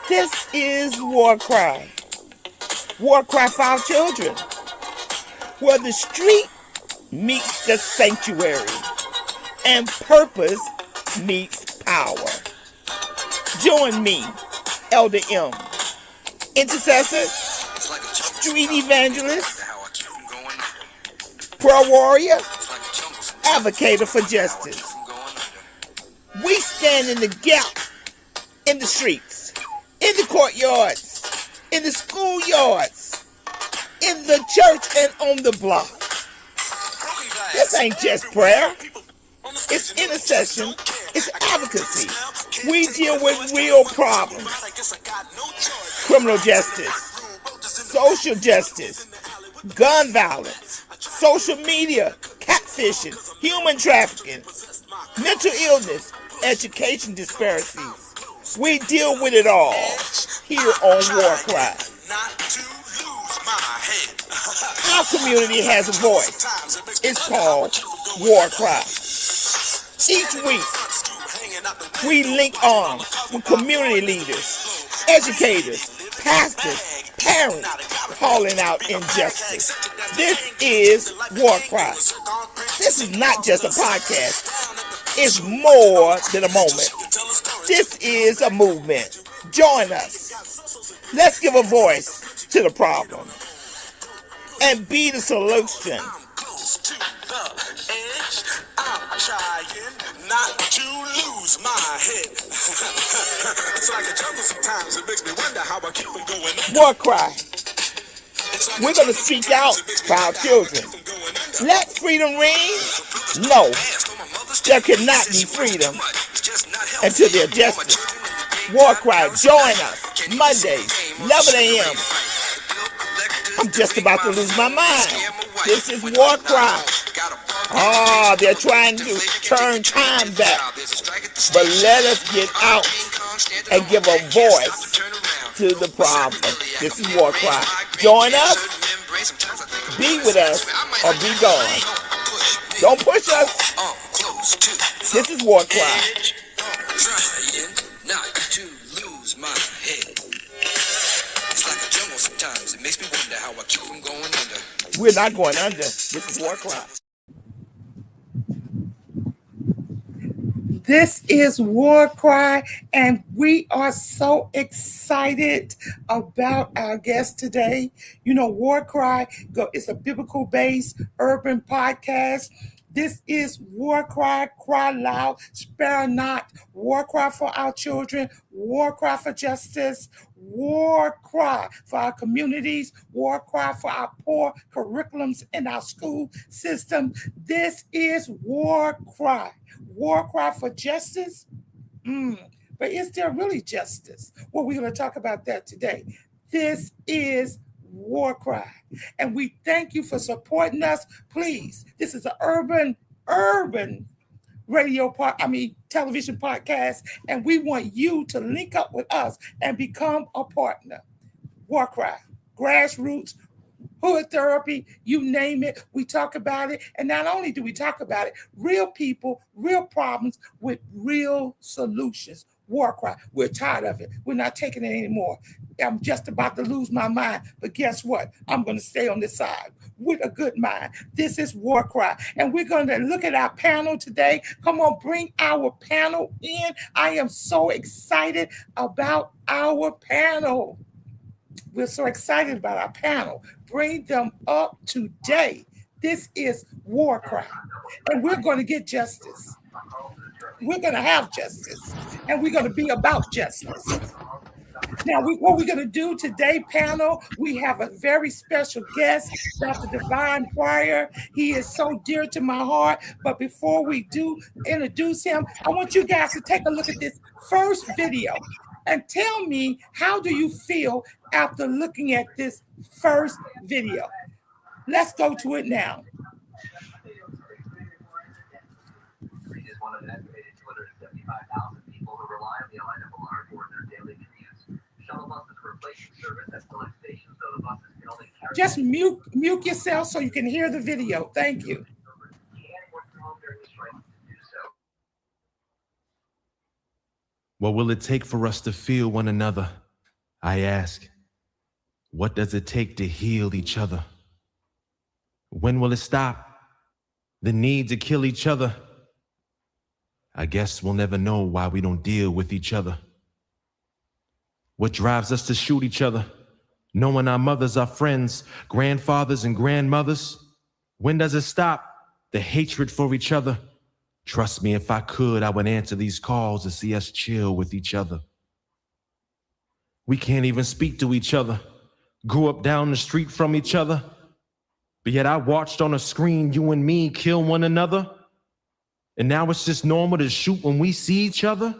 This is WarCry. WarCry for our children, where the street meets the sanctuary and purpose meets power. Join me, Elder M, intercessor, street evangelist, prayer warrior, advocator for justice. We stand in the gap in the streets, in the courtyards, in the schoolyards, in the church, and on the block. This ain't just prayer. It's intercession. It's advocacy. We deal with real problems. Criminal justice, social justice, gun violence, social media, catfishing, human trafficking, mental illness, education disparities. We deal with it all here on WarCry. Our community has a voice. It's called WarCry. Each week, we link arms with community leaders, educators, pastors, parents calling out injustice. This is WarCry. This is not just a podcast. It's more than a moment. This is a movement. Join us. Let's give a voice to the problem and be the solution. I'm trying not to lose my head. It's like a jungle sometimes. It makes me wonder how I keep from going. WarCry. We're going to speak out for our children. Let freedom ring? No. There cannot be freedom until there's justice. WarCry, join us Mondays, 11 a.m. I'm just about to lose my mind. This is WarCry. They're trying to turn time back. But let us get out and give a voice to the problem. This is WarCry. Join us, be with us, or be gone. Don't push us. This is WarCry. Trying not to lose my head. It's like a jungle sometimes. It makes me wonder how I keep from going under. We're not going under. This is WarCry. This is WarCry, and we are so excited about our guest today. You know, WarCry is a biblical-based urban podcast. This is WarCry, cry loud, spare not. WarCry for our children, WarCry for justice, WarCry for our communities, WarCry for our poor curriculums in our school system. This is WarCry. WarCry for justice? But is there really justice? Well, we're going to talk about that today. This is WarCry. And we thank you for supporting us. Please, this is an urban television podcast, and we want you to link up with us and become a partner. WarCry, grassroots, hood therapy, you name it, we talk about it. And not only do we talk about it, real people, real problems with real solutions. WarCry, we're tired of it. We're not taking it anymore. I'm just about to lose my mind, but guess what? I'm going to stay on this side with a good mind. This is WarCry, and we're going to look at our panel today. Come on, bring our panel in. I am so excited about our panel. We're so excited about our panel. Bring them up today. This is WarCry, and we're going to get justice. We're going to have justice, and we're going to be about justice. Now, what we're going to do today, panel, we have a very special guest, Dr. Divine Pryor. He is so dear to my heart. But before we do introduce him, I want you guys to take a look at this first video and tell me, how do you feel after looking at this first video? Let's go to it now. Just mute yourself so you can hear the video. Thank you. What will it take for us to feel one another? I ask, what does it take to heal each other? When will it stop? The need to kill each other? I guess we'll never know why we don't deal with each other. What drives us to shoot each other? Knowing our mothers, our friends, grandfathers and grandmothers? When does it stop? The hatred for each other? Trust me, if I could, I would answer these calls to see us chill with each other. We can't even speak to each other. Grew up down the street from each other. But yet I watched on a screen you and me kill one another. And now it's just normal to shoot when we see each other?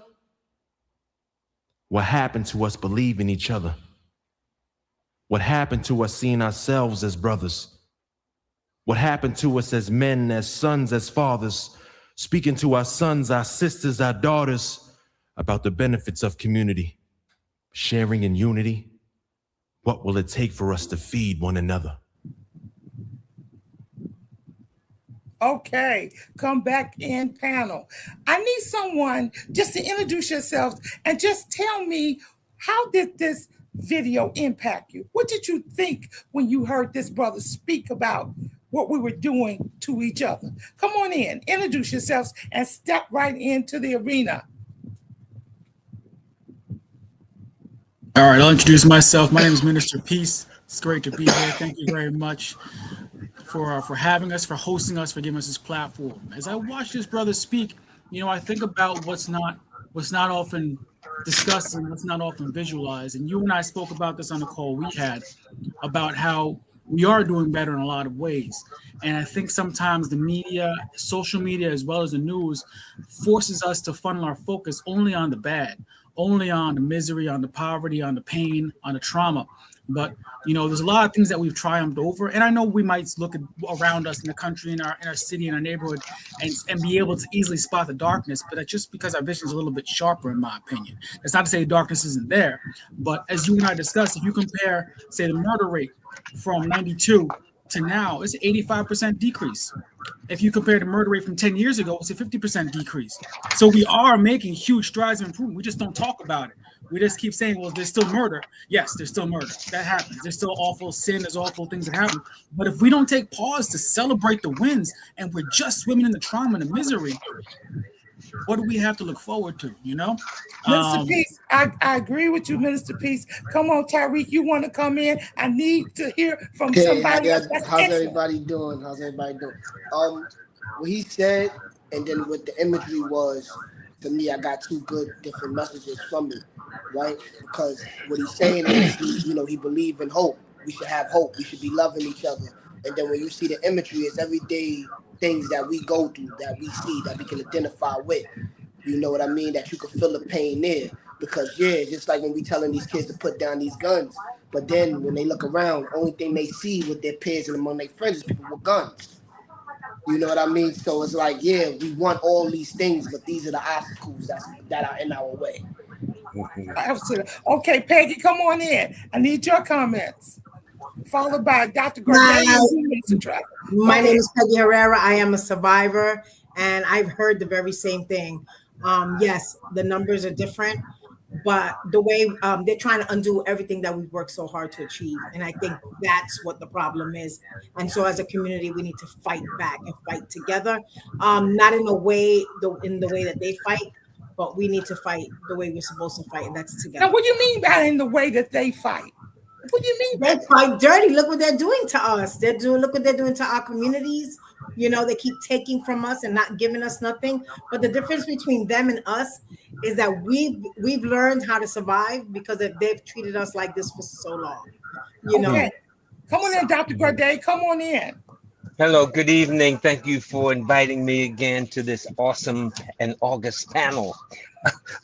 What happened to us believing each other? What happened to us seeing ourselves as brothers? What happened to us as men, as sons, as fathers, speaking to our sons, our sisters, our daughters about the benefits of community, sharing in unity? What will it take for us to feed one another? Okay, come back in panel. I need someone just to introduce yourselves and just tell me, how did this video impact you? What did you think when you heard this brother speak about what we were doing to each other? Come on in, introduce yourselves and step right into the arena. All right, I'll introduce myself. My name is Minister Peace. It's great to be here. Thank you very much for having us, for hosting us, for giving us this platform. As I watch this brother speak, I think about what's not often discussed and what's not often visualized. And you and I spoke about this on the call we had about how we are doing better in a lot of ways. And I think sometimes the media, social media, as well as the news, forces us to funnel our focus only on the bad, only on the misery, on the poverty, on the pain, on the trauma. But, there's a lot of things that we've triumphed over. And I know we might look around us in the country, in our city, in our neighborhood, and be able to easily spot the darkness. But that's just because our vision is a little bit sharper, in my opinion. That's not to say the darkness isn't there. But as you and I discussed, if you compare, say, the murder rate from 92 to now, it's an 85% decrease. If you compare the murder rate from 10 years ago, it's a 50% decrease. So we are making huge strides of improvement. We just don't talk about it. We just keep saying, well, there's still murder. Yes, there's still murder. That happens. There's still awful sin. There's awful things that happen. But if we don't take pause to celebrate the wins and we're just swimming in the trauma and the misery, what do we have to look forward to, Minister Peace, I agree with you, Minister Peace. Come on, Tyreek, you want to come in? I need to hear from somebody else. How's everybody doing? What he said, and then what the imagery was, to me, I got two good different messages from it, right? Because what he's saying is, he believed in hope. We should have hope. We should be loving each other. And then when you see the imagery, it's everyday things that we go through, that we see, that we can identify with. You know what I mean? That you can feel the pain there. Because, just like when we telling these kids to put down these guns, but then when they look around, only thing they see with their peers and among their friends is people with guns. You know what I mean? So it's like, we want all these things, but these are the obstacles that are in our way. Absolutely. Okay, Peggy, come on in. I need your comments. Followed by Dr. Gordon. My name is Peggy Herrera. I am a survivor, and I've heard the very same thing. Yes, the numbers are different, but the way they're trying to undo everything that we've worked so hard to achieve. And I think that's what the problem is. And so as a community, we need to fight back and fight together, not in the way that they fight, but we need to fight the way we're supposed to fight, and that's together. Now, what do you mean by in the way that they fight? What do you mean? They fight dirty. Look what they're doing to us. Look what they're doing to our communities. They keep taking from us and not giving us nothing. But the difference between them and us is that we've learned how to survive because they've treated us like this for so long. Okay. Come on in, Dr. Gordon. Come on in. Hello, good evening. Thank you for inviting me again to this awesome and august panel.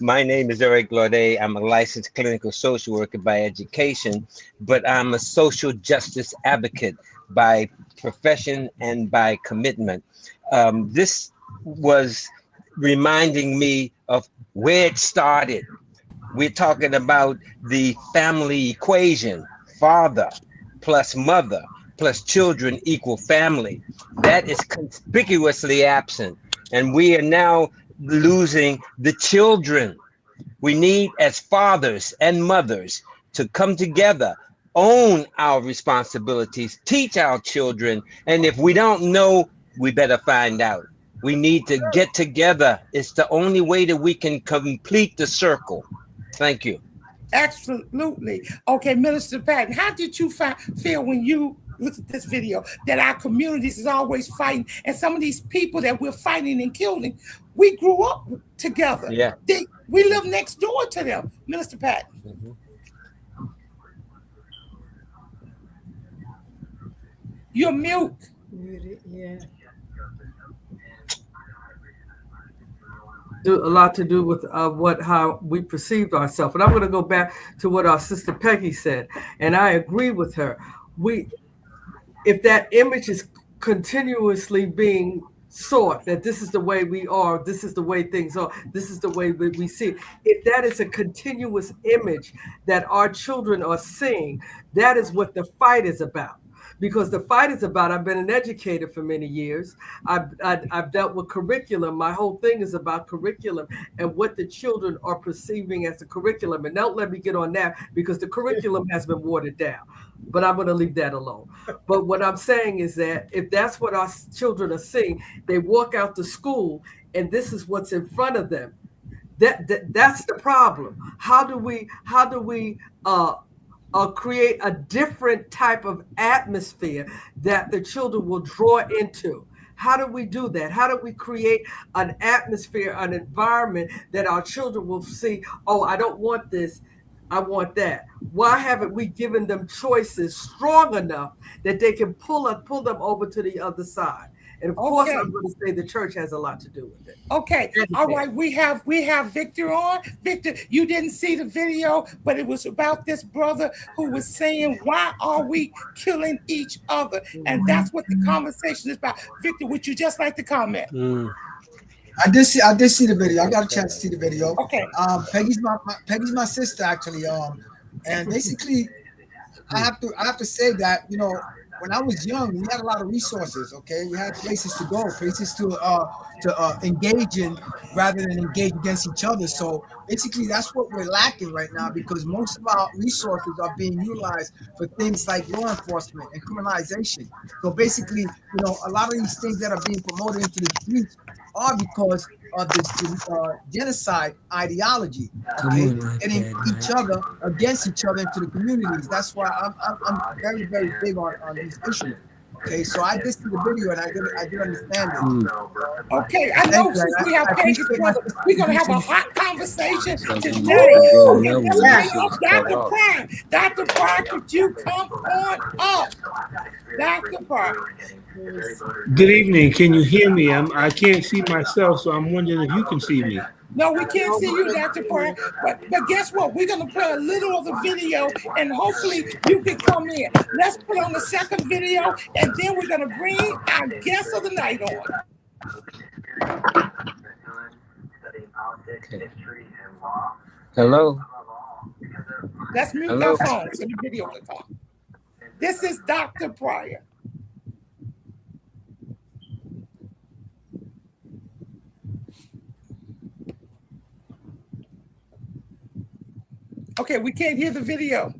My name is Eric Laudet. I'm a licensed clinical social worker by education, but I'm a social justice advocate by profession and by commitment. This was reminding me of where it started. We're talking about the family equation, father plus mother plus children equal family. That is conspicuously absent. And we are now losing the children. We need, as fathers and mothers, to come together, own our responsibilities, teach our children. And if we don't know, we better find out. We need to get together. It's the only way that we can complete the circle. Thank you. Absolutely. Okay, Minister Patton, how did you feel when you looked at this video that our communities is always fighting, and some of these people that we're fighting and killing, we grew up together. Yeah. We live next door to them. Minister Patton. Mm-hmm. You're mute. Yeah. A lot to do with how we perceived ourselves. And I'm going to go back to what our sister Peggy said, and I agree with her. If that image is continuously being sought, that this is the way we are, this is the way things are, this is the way we see it. If that is a continuous image that our children are seeing, that is what the fight is about. Because the fight is about, I've been an educator for many years. I've dealt with curriculum. My whole thing is about curriculum and what the children are perceiving as the curriculum. And don't let me get on that because the curriculum has been watered down. But I'm going to leave that alone. But what I'm saying is that if that's what our children are seeing, they walk out to school and this is what's in front of them. That's the problem. How do we create a different type of atmosphere that the children will draw into? How do we do that? How do we create an atmosphere, an environment that our children will see, oh, I don't want this, I want that? Why haven't we given them choices strong enough that they can pull them over to the other side? And of course, I'm going to say the church has a lot to do with it. Okay. All right. We have Victor on. Victor, you didn't see the video, but it was about this brother who was saying, why are we killing each other? And that's what the conversation is about. Victor, would you just like to comment? I did see the video. I got a chance to see the video. Okay. Peggy's my sister actually. And basically, I have to say that, you know, when I was young, we had a lot of resources. Okay, we had places to go, places to engage in, rather than engage against each other. So basically, that's what we're lacking right now, because most of our resources are being utilized for things like law enforcement and criminalization. So basically, you know, a lot of these things that are being promoted into the streets are because of this genocide ideology, okay, getting each other against each other into the communities. That's why I'm very, very big on these issues. Okay, so I did see the video and I did understand it. Okay, I know since we have Peggy's brother, we're gonna have a hot conversation today. Dr. Pryor. Dr. Pryor, could you come on up? Dr. Pryor. Good evening. Can you hear me? I can't see myself, so I'm wondering if you can see me. No, we can't see you, Dr. Pryor. But guess what? We're going to play a little of the video, and hopefully you can come in. Let's put on the second video, and then we're going to bring our guest of the night on. Hello. Let's mute our phones so the video can talk. This is Dr. Pryor. Okay, we can't hear the video.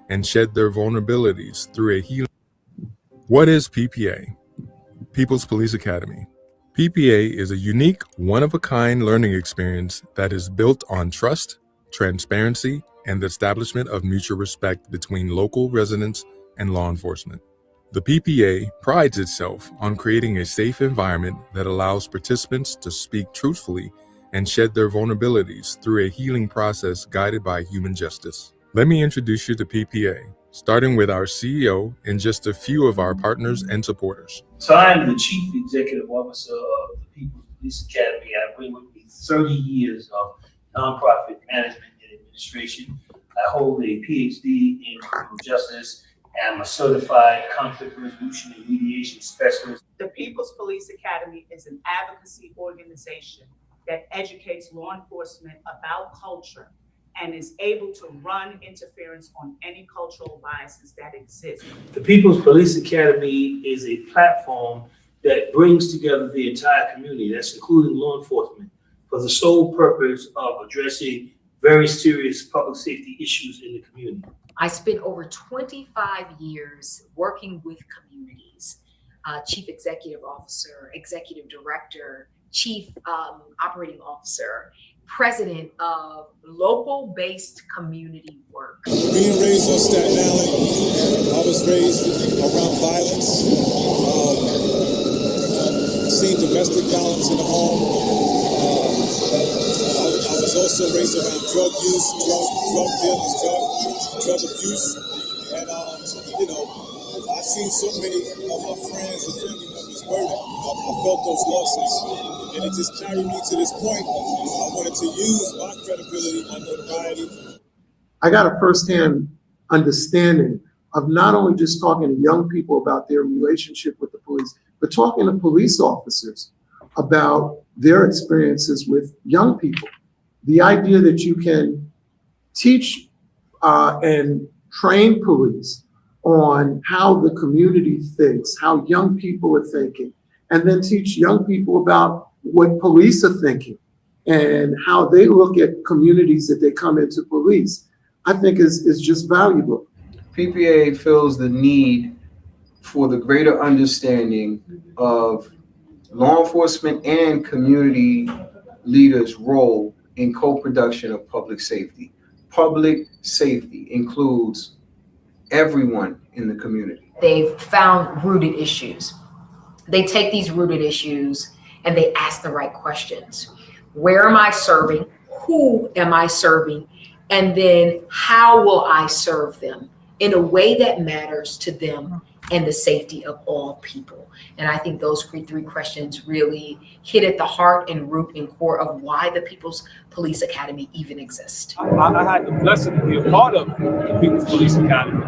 And shed their vulnerabilities through a healing. What is PPA? People's Police Academy. PPA is a unique, one-of-a-kind learning experience that is built on trust, transparency, and the establishment of mutual respect between local residents and law enforcement. The PPA prides itself on creating a safe environment that allows participants to speak truthfully and shed their vulnerabilities through a healing process guided by human justice. Let me introduce you to PPA, starting with our CEO and just a few of our partners and supporters. So I'm the Chief Executive Officer of the People's Police Academy. I bring with me 30 years of nonprofit management and administration. I hold a PhD in criminal justice. I'm a certified conflict resolution and mediation specialist. The People's Police Academy is an advocacy organization that educates law enforcement about culture and is able to run interference on any cultural biases that exist. The People's Police Academy is a platform that brings together the entire community, that's including law enforcement, for the sole purpose of addressing very serious public safety issues in the community. I spent over 25 years working with communities, chief executive officer, executive director, chief operating officer, president of local-based community work. Being raised on Staten Island, I was raised around violence, seeing domestic violence in the home. I was also raised around drug use, drug dealers, drug abuse, and I've seen so many of my friends and family members murdered. I felt those losses, and it just carried me to this point. I wanted to use my credibility, my notoriety. I got a firsthand understanding of not only just talking to young people about their relationship with the police, but talking to police officers about their experiences with young people. The idea that you can teach and train police on how the community thinks, how young people are thinking, and then teach young people about what police are thinking and how they look at communities that they come into police, I think is just valuable. PPA feels the need for the greater understanding of law enforcement and community leaders' role in co-production of public safety. Public safety includes everyone in the community. They've found rooted issues. They take these rooted issues and they ask the right questions. Where am I serving? Who am I serving? And then how will I serve them in a way that matters to them and the safety of all people? And I think those three questions really hit at the heart and root and core of why the People's Police Academy even exists. I had the blessing to be a part of the People's Police Academy.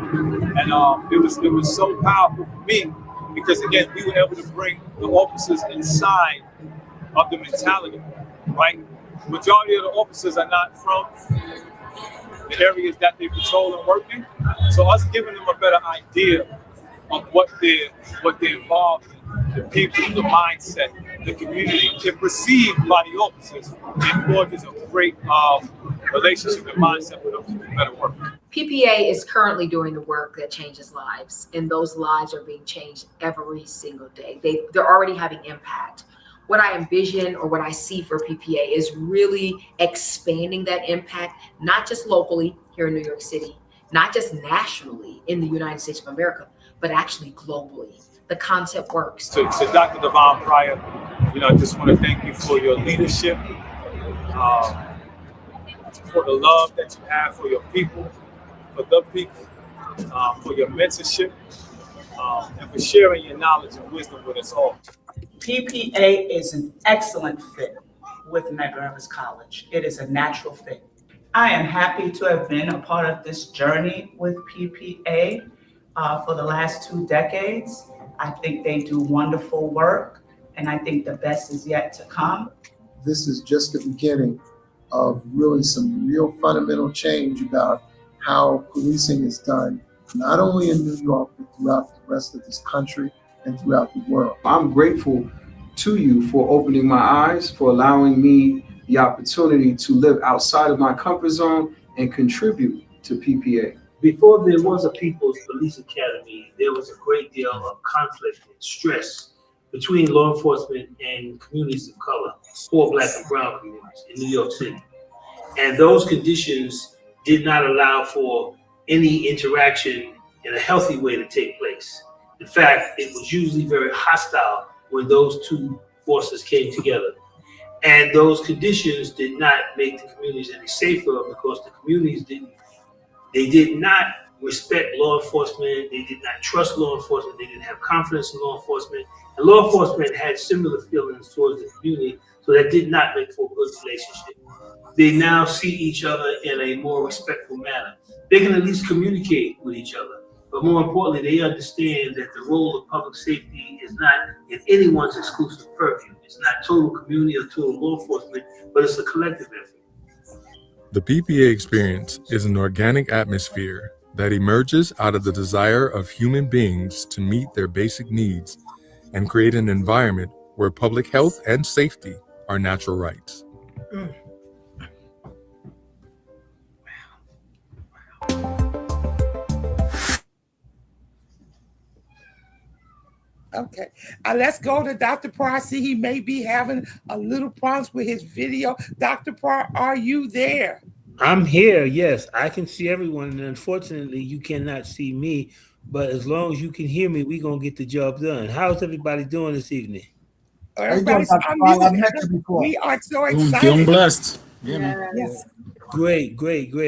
And it was so powerful for me because, again, we were able to bring the officers inside of the mentality, right? Majority of the officers are not from the areas that they patrol and work in. So us giving them a better idea of what they're involved in, the people, the mindset, the community, if received by the officers, it forges a great relationship and mindset for them to do better work. PPA is currently doing the work that changes lives, and those lives are being changed every single day. They're already having impact. What I envision or what I see for PPA is really expanding that impact, not just locally here in New York City, not just nationally in the United States of America, but actually globally. The concept works. To Dr. Devon Pryor, I just want to thank you for your leadership, for the love that you have for your people, for the people, for your mentorship, and for sharing your knowledge and wisdom with us all. PPA is an excellent fit with Medgar Evers College. It is a natural fit. I am happy to have been a part of this journey with PPA for the last 2 decades. I think they do wonderful work, and I think the best is yet to come. This is just the beginning of really some real fundamental change about how policing is done, not only in New York, but throughout the rest of this country and throughout the world. I'm grateful to you for opening my eyes, for allowing me the opportunity to live outside of my comfort zone and contribute to PPA. Before there was a People's Police Academy, there was a great deal of conflict and stress between law enforcement and communities of color, poor Black and brown communities in New York City. And those conditions did not allow for any interaction in a healthy way to take place. In fact, it was usually very hostile when those two forces came together. And those conditions did not make the communities any safer because the communities did not respect law enforcement, they did not trust law enforcement, they didn't have confidence in law enforcement, and law enforcement had similar feelings towards the community, so that did not make for a good relationship. They now see each other in a more respectful manner. They can at least communicate with each other. But more importantly, they understand that the role of public safety is not in anyone's exclusive purview. It's not total community or total law enforcement, but it's a collective effort. The PPA experience is an organic atmosphere that emerges out of the desire of human beings to meet their basic needs and create an environment where public health and safety are natural rights. Okay, let's go to Dr. Pryor. See, he may be having a little problems with his video. Dr. Pryor, are you there? I'm here. Yes, I can see everyone. And unfortunately, you cannot see me. But as long as you can hear me, we're going to get the job done. How's everybody doing this evening? Everybody's unmuted. We are so excited. Feeling blessed. Yes. Great.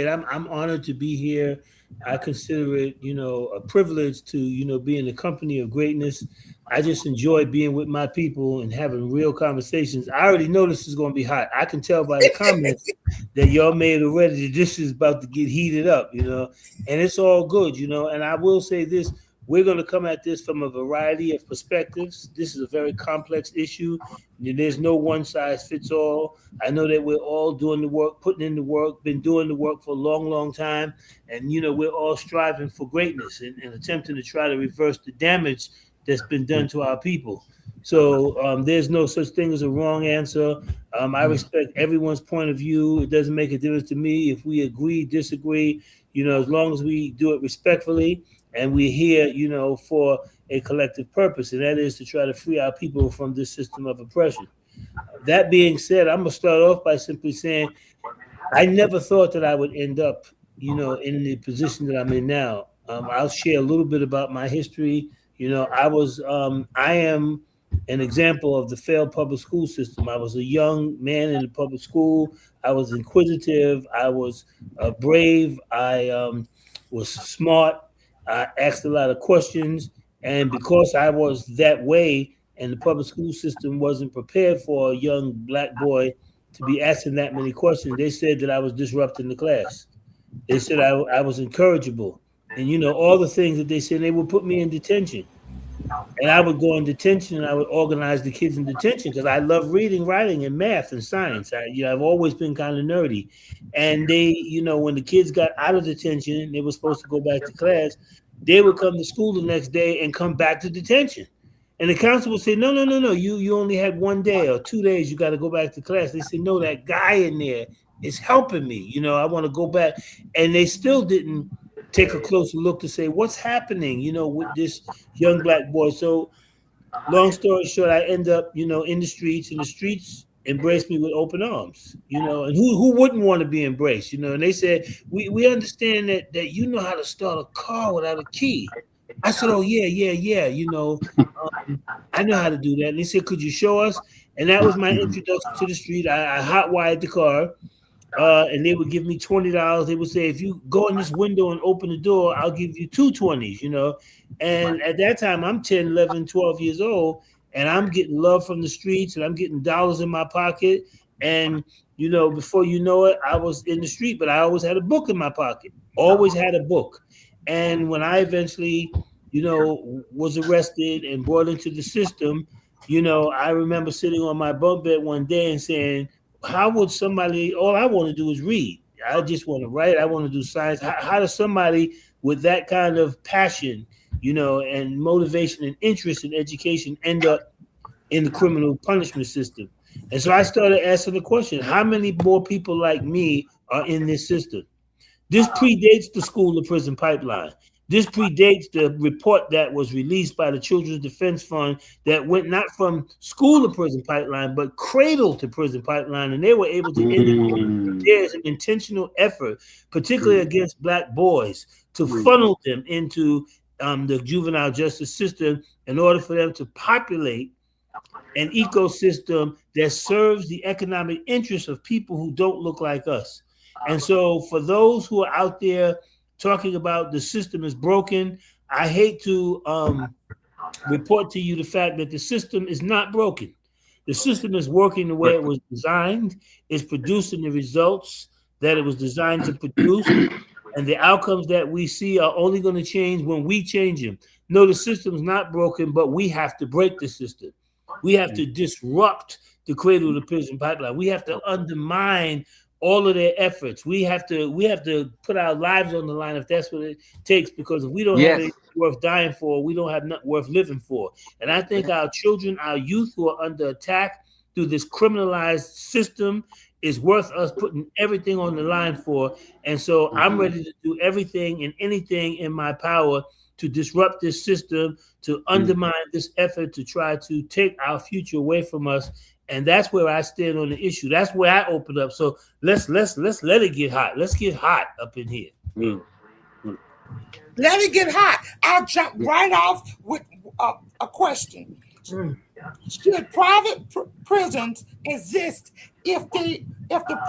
I'm honored to be here. I consider it, a privilege to, be in the company of greatness. I just enjoy being with my people and having real conversations. I already know this is going to be hot. I can tell by the comments that y'all made already that this is about to get heated up, and it's all good, and I will say this. We're going to come at this from a variety of perspectives. This is a very complex issue. There's no one size fits all. I know that we're all doing the work, putting in the work, been doing the work for a long, long time. And, we're all striving for greatness and attempting to try to reverse the damage that's been done to our people. So there's no such thing as a wrong answer. I respect everyone's point of view. It doesn't make a difference to me if we agree, disagree, as long as we do it respectfully. And we're here, for a collective purpose, and that is to try to free our people from this system of oppression. That being said, I'm going to start off by simply saying I never thought that I would end up, in the position that I'm in now. I'll share a little bit about my history. I am an example of the failed public school system. I was a young man in the public school. I was inquisitive. I was brave. I was smart. I asked a lot of questions, and because I was that way and the public school system wasn't prepared for a young black boy to be asking that many questions, they said that I was disrupting the class. They said I was incorrigible. And, all the things that they said, they would put me in detention. And I would go in detention and I would organize the kids in detention because I love reading, writing, and math and science. I've always been kind of nerdy. And they, when the kids got out of detention and they were supposed to go back to class, they would come to school the next day and come back to detention. And the council would say, no, you only had 1 day or 2 days. You got to go back to class. They said, no, that guy in there is helping me. I want to go back. And they still didn't take a closer look to say what's happening, with this young black boy. So long story short, I end up, in the streets, and the streets embraced me with open arms, and who wouldn't want to be embraced, and they said, we understand that you know how to start a car without a key. I said, oh, yeah, I know how to do that. And they said, could you show us? And that was my introduction to the street. I hot-wired the car. And they would give me $20. They would say, if you go in this window and open the door, I'll give you 2 20s, And at that time, I'm 10, 11, 12 years old, and I'm getting love from the streets, and I'm getting dollars in my pocket. And, before you know it, I was in the street, but I always had a book in my pocket, always had a book. And when I eventually, was arrested and brought into the system, I remember sitting on my bunk bed one day and saying, how would somebody, all I want to do is read. I just want to write. I want to do science. How does somebody with that kind of passion, and motivation and interest in education end up in the criminal punishment system? And so I started asking the question, how many more people like me are in this system? This predates the school to prison pipeline. This predates the report that was released by the Children's Defense Fund that went not from school to prison pipeline, but cradle to prison pipeline. And they were able to indicate there's an intentional effort, particularly against black boys, to funnel them into the juvenile justice system in order for them to populate an ecosystem that serves the economic interests of people who don't look like us. And so for those who are out there talking about the system is broken, I hate to report to you the fact that the system is not broken. The system is working the way it was designed. It's producing the results that it was designed to produce. And the outcomes that we see are only going to change when we change them. No, the system's not broken, but we have to break the system. We have to disrupt the cradle to prison pipeline. We have to undermine all of their efforts. We have to put our lives on the line if that's what it takes, because if we don't have anything worth dying for, we don't have nothing worth living for. And I think our children, our youth who are under attack, through this criminalized system is worth us putting everything on the line for. And so I'm ready to do everything and anything in my power to disrupt this system, to undermine this effort to try to take our future away from us. And that's where I stand on the issue. That's where I open up. So let's let it get hot. Let's get hot up in here. Let it get hot. I'll jump right off with a question. Should private prisons exist if the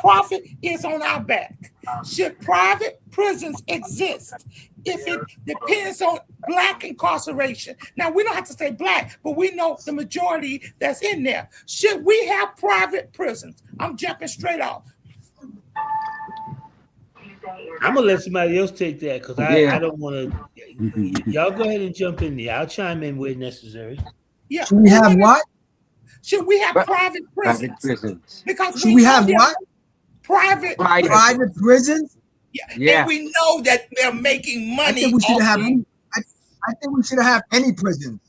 profit is on our back? Should private prisons exist if it depends on Black incarceration? Now, we don't have to say Black, but we know the majority that's in there. Should we have private prisons? I'm jumping straight off. I'm gonna let somebody else take that because I don't want to. Y'all go ahead and jump in there. I'll chime in where necessary. Yeah. Should we have what? Should we have private prisons? Private prisons. Because Should we have what? Private prisons? Yeah. And we know that they're making money. I think we should have. I think we should have any prisons.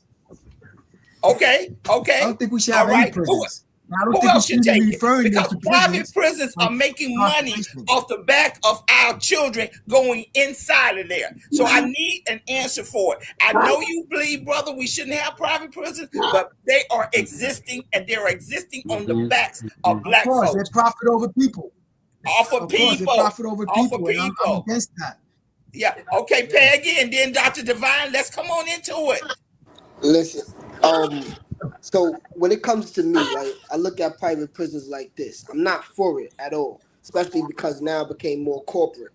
Okay. I don't think we should have any prisons. Who else should take it? Because private prisons are making money off the back of our children going inside of there. So I need an answer for it. I know you believe, brother, we shouldn't have private prisons, but they are existing, and they're existing on the backs of Black folks. They profit over people. Off of people. They profit over people. And I'm against that. Yeah. Okay, Peggy, and then Dr. Divine, let's come on into it. Listen, so when it comes to me, right, I look at private prisons like this. I'm not for it at all, especially because now it became more corporate.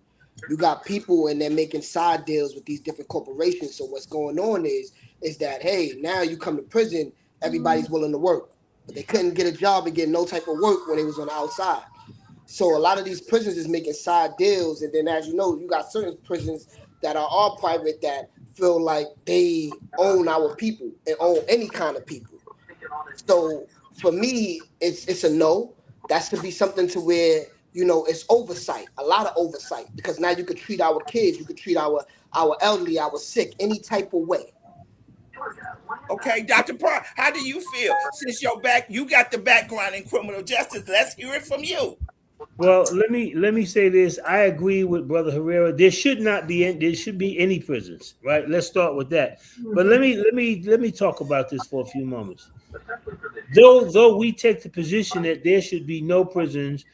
You got people and they're making side deals with these different corporations. So what's going on is that, hey, now you come to prison, everybody's willing to work. But they couldn't get a job and get no type of work when they was on the outside. So a lot of these prisons is making side deals. And then, as you know, you got certain prisons that are all private that feel like they own our people and own any kind of people. So for me, it's a no. That should be something to where, you know, it's oversight, a lot of oversight, because now you could treat our kids, you could treat our elderly, our sick, any type of way. Okay, Dr. Pryor, how do you feel? Since you got the background in criminal justice, let's hear it from you. Well, let me say this. I agree with Brother Herrera. There should be any prisons, right? Let's start with that. But let me talk about this for a few moments. Though we take the position that there should be no prisons,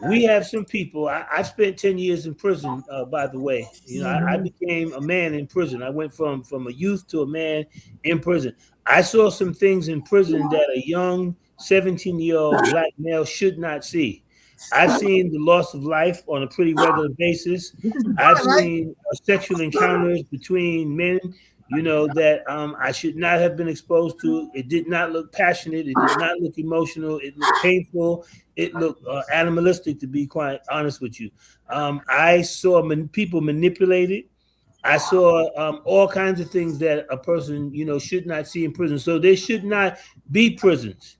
we have some people. I spent 10 years in prison, by the way. You know, I became a man in prison. I went from a youth to a man in prison. I saw some things in prison that a young 17-year-old Black male should not see. I've seen the loss of life on a pretty regular basis. I've seen sexual encounters between men, you know, that I should not have been exposed to. It did not look passionate. It did not look emotional. It looked painful. It looked animalistic, to be quite honest with you. I saw people manipulated. I saw all kinds of things that a person, you know, should not see in prison. So there should not be prisons.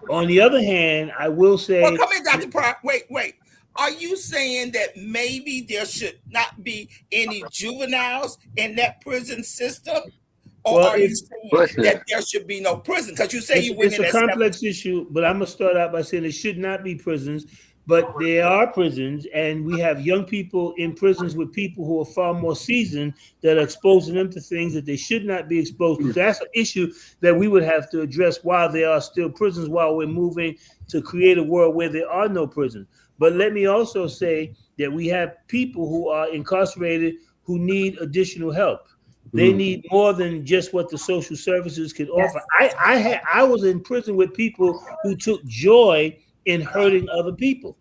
On the other hand, I will say... Well, come in, Dr. Pryor. Wait. Are you saying that maybe there should not be any juveniles in that prison system? Or are you saying that there should be no prison? Because you say you went in It's a complex issue, but I'm going to start out by saying there should not be prisons. But there are prisons, and we have young people in prisons with people who are far more seasoned that are exposing them to things that they should not be exposed to. That's an issue that we would have to address while there are still prisons, while we're moving to create a world where there are no prisons. But let me also say that we have people who are incarcerated who need additional help. They need more than just what the social services can offer. I was in prison with people who took joy in hurting other people.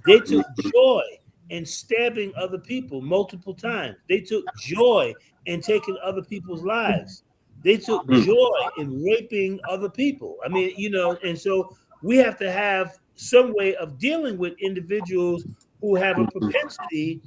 They took joy in stabbing other people multiple times. They took joy in taking other people's lives. They took joy in raping other people. I mean, you know, and so we have to have some way of dealing with individuals who have a propensity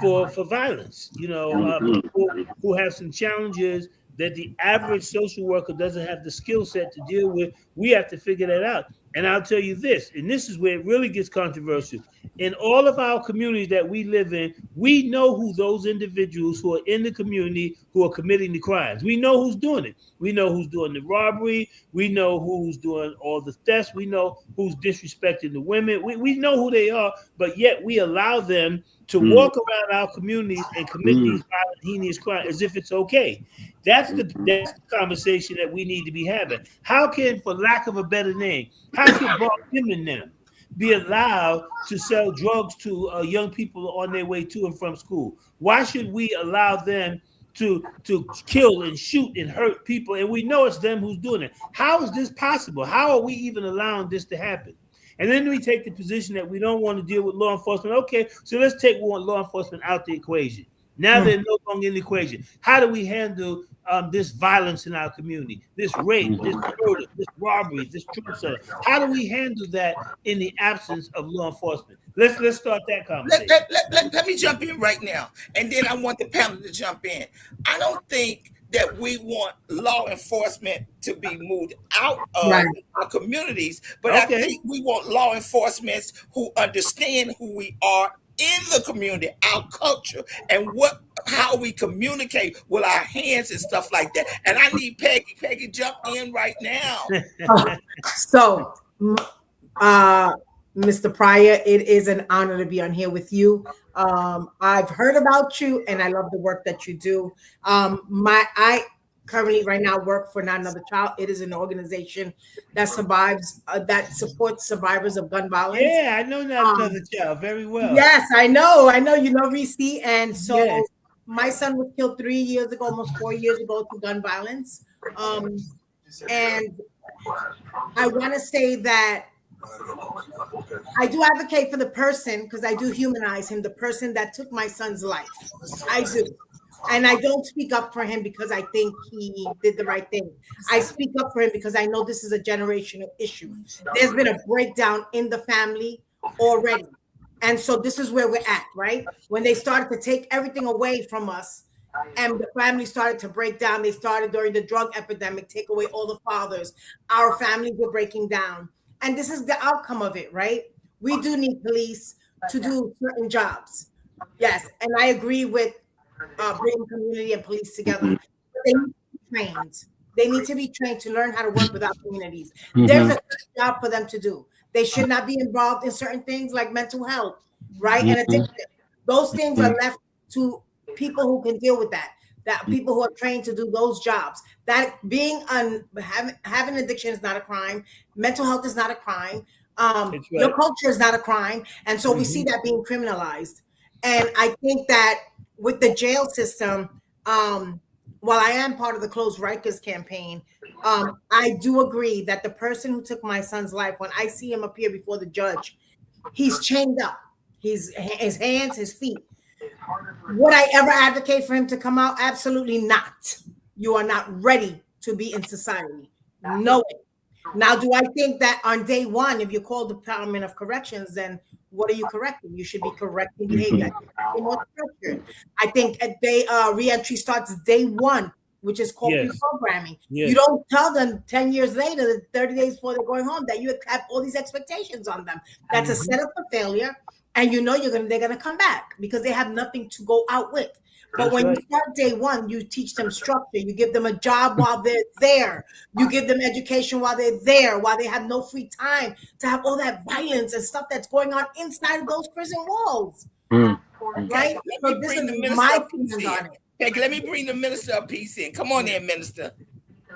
for violence, you know, people who have some challenges that the average social worker doesn't have the skill set to deal with. We have to figure that out. And I'll tell you this, and this is where it really gets controversial. In all of our communities that we live in, we know who those individuals who are in the community who are committing the crimes. We know who's doing it. We know who's doing the robbery. We know who's doing all the thefts. We know who's disrespecting the women. We know who they are, but yet we allow them to walk around our communities and commit these violent, heinous crimes as if it's okay. That's the conversation that we need to be having. How can, for lack of a better name, how can Bob Kim and them be allowed to sell drugs to young people on their way to and from school? Why should we allow them to kill and shoot and hurt people? And we know it's them who's doing it. How is this possible? How are we even allowing this to happen? And then we take the position that we don't want to deal with law enforcement. Okay, so let's take law enforcement out the equation. Now they're no longer in the equation. How do we handle this violence in our community, this rape, this murder, this robbery, this truth seller? How do we handle that in the absence of law enforcement? Let's start that conversation. Let me jump in right now, and then I want the panel to jump in. I don't think that we want law enforcement to be moved out of our communities, but I think we want law enforcement who understand who we are in the community, our culture, and how we communicate with our hands and stuff like that. And I need Peggy jump in right now. So, Mr. Pryor, it is an honor to be on here with you. I've heard about you, and I love the work that you do. I currently right now work for Not Another Child. It is an organization that supports survivors of gun violence. Yeah, I know Not Another Child very well. Yes, I know you know Reese, and so my son was killed 3 years ago, almost 4 years ago, to gun violence. And I want to say that I do advocate for the person, because I do humanize him, the person that took my son's life. I do. And I don't speak up for him because I think he did the right thing. I speak up for him because I know this is a generational issue. There's been a breakdown in the family already. And so this is where we're at, right? When they started to take everything away from us and the family started to break down, they started during the drug epidemic, take away all the fathers. Our families were breaking down. And this is the outcome of it, right? We do need police to do certain jobs. Yes, and I agree with bringing community and police together. But they need to be trained. They need to be trained to learn how to work with our communities. There's a job for them to do. They should not be involved in certain things like mental health, right? And addiction. Those things are left to people who can deal with that people who are trained to do those jobs. That being having addiction is not a crime. Mental health is not a crime. Your culture is not a crime. And so we see that being criminalized. And I think that with the jail system, while I am part of the Close Rikers campaign, I do agree that the person who took my son's life, when I see him appear before the judge, he's chained up. His hands, his feet. Would I ever advocate for him to come out? Absolutely not. You are not ready to be in society. No way. Now, do I think that on day one, if you call the Department of Corrections, then what are you correcting? You should be correcting behavior. I think reentry starts day one, which is called reprogramming. You don't tell them 10 years later, 30 days before they're going home, that you have all these expectations on them. That's a setup for failure. And you know they're gonna come back because they have nothing to go out with. But when you start day one, you teach them structure. You give them a job while they're there. You give them education while they're there, while they have no free time to have all that violence and stuff that's going on inside of those prison walls. Right? So this is my opinion on it. Okay, let me bring the minister a piece in. Come on in, minister.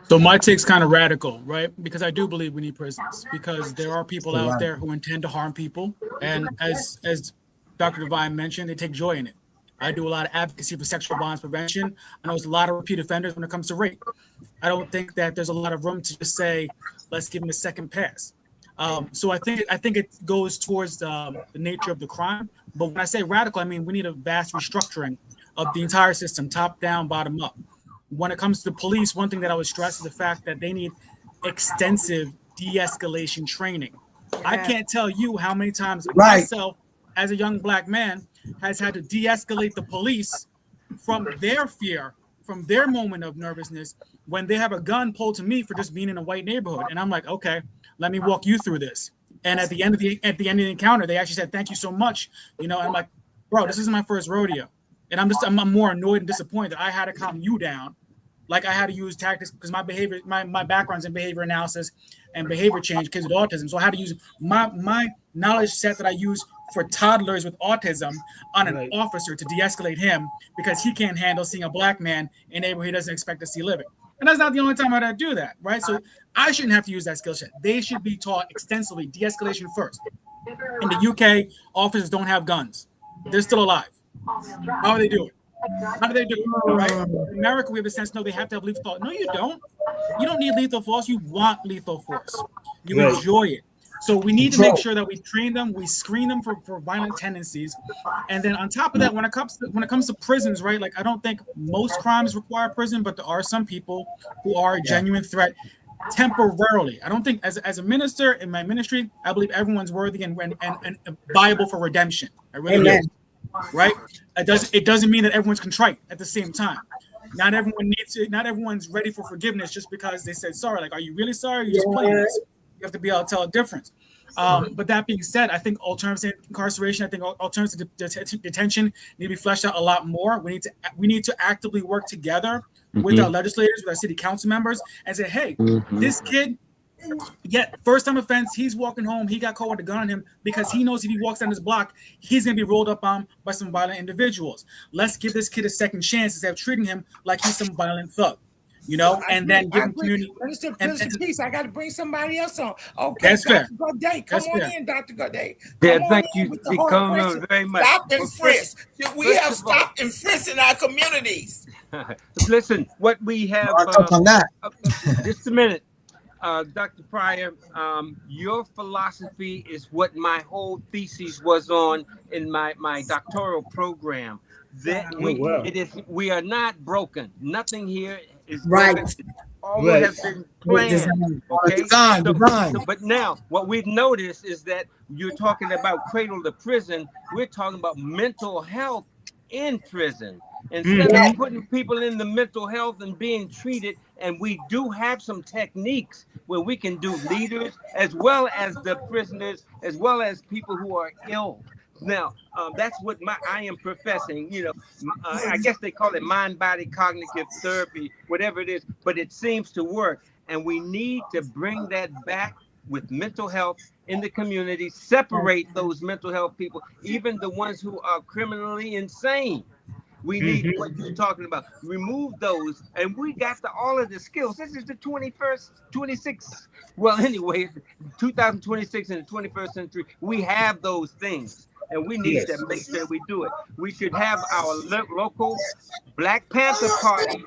So my take's kind of radical, right? Because I do believe we need prisons, because there are people out there who intend to harm people. And as Dr. Devine mentioned, they take joy in it. I do a lot of advocacy for sexual violence prevention. I know there's a lot of repeat offenders when it comes to rape. I don't think that there's a lot of room to just say, let's give them a second pass. So I think it goes towards the nature of the crime. But when I say radical, I mean we need a vast restructuring of the entire system, top down, bottom up. When it comes to the police, one thing that I would stress is the fact that they need extensive de-escalation training. I can't tell you how many times myself, as a young Black man, has had to de-escalate the police from their fear from their moment of nervousness when they have a gun pulled to me for just being in a white neighborhood, and I'm like, okay, let me walk you through this. And at the end of the encounter, they actually said, "Thank you so much." You know, I'm like, bro, this isn't my first rodeo, and I'm more annoyed and disappointed that I had to calm you down, like I had to use tactics because my behavior, my background's in behavior analysis and behavior change, kids with autism. So I had to use my knowledge set that I use for toddlers with autism on an officer to de-escalate him because he can't handle seeing a black man in a neighborhood he doesn't expect to see living. And that's not the only time I had to do that, right? So I shouldn't have to use that skill set. They should be taught extensively de-escalation first. In the UK, officers don't have guns. They're still alive. How are they doing? How do they do it, right? In America, we have a sense, no, they have to have lethal force. No, you don't. You don't need lethal force. You want lethal force. You enjoy it. So we need to make sure that we train them, we screen them for violent tendencies. And then on top of that, when it comes to prisons, right? Like I don't think most crimes require prison, but there are some people who are a genuine threat temporarily. I don't think as a minister in my ministry, I believe everyone's worthy and viable for redemption. I really do. Right? It doesn't mean that everyone's contrite at the same time. Not everyone's ready for forgiveness just because they said sorry. Like, are you really sorry? Or are you just playing this? You have to be able to tell a difference. But that being said, I think alternative incarceration, I think alternative detention need to be fleshed out a lot more. We need to actively work together with our legislators, with our city council members, and say, hey, this kid, first time offense, he's walking home, he got caught with a gun on him because he knows if he walks down this block, he's gonna be rolled up on by some violent individuals. Let's give this kid a second chance instead of treating him like he's some violent thug. You know, and then give him community. Mr. Peace, I got to bring somebody else on. Okay, that's fair. Dr. Goday, come on in, Dr. Goday. Thank you very much. Stop and frisk. We have stop and frisk in our communities. Listen, what we have. On that. Just a minute. Dr. Pryor, your philosophy is what my whole thesis was on in my doctoral program. That we are not broken. Nothing here is broken. All would have been planned. Okay. But now what we've noticed is that you're talking about cradle to prison. We're talking about mental health in prison. Instead of putting people in the mental health and being treated, and we do have some techniques where we can do leaders as well as the prisoners, as well as people who are ill. Now, that's what I am professing. You know, I guess they call it mind-body cognitive therapy, whatever it is, but it seems to work. And we need to bring that back with mental health in the community, separate those mental health people, even the ones who are criminally insane. We need what you're talking about. Remove those, and we got all of the skills. This is the 26th. Well, anyway, 2026 in the 21st century, we have those things. And we need to make sure we do it. We should have our local Black Panther Party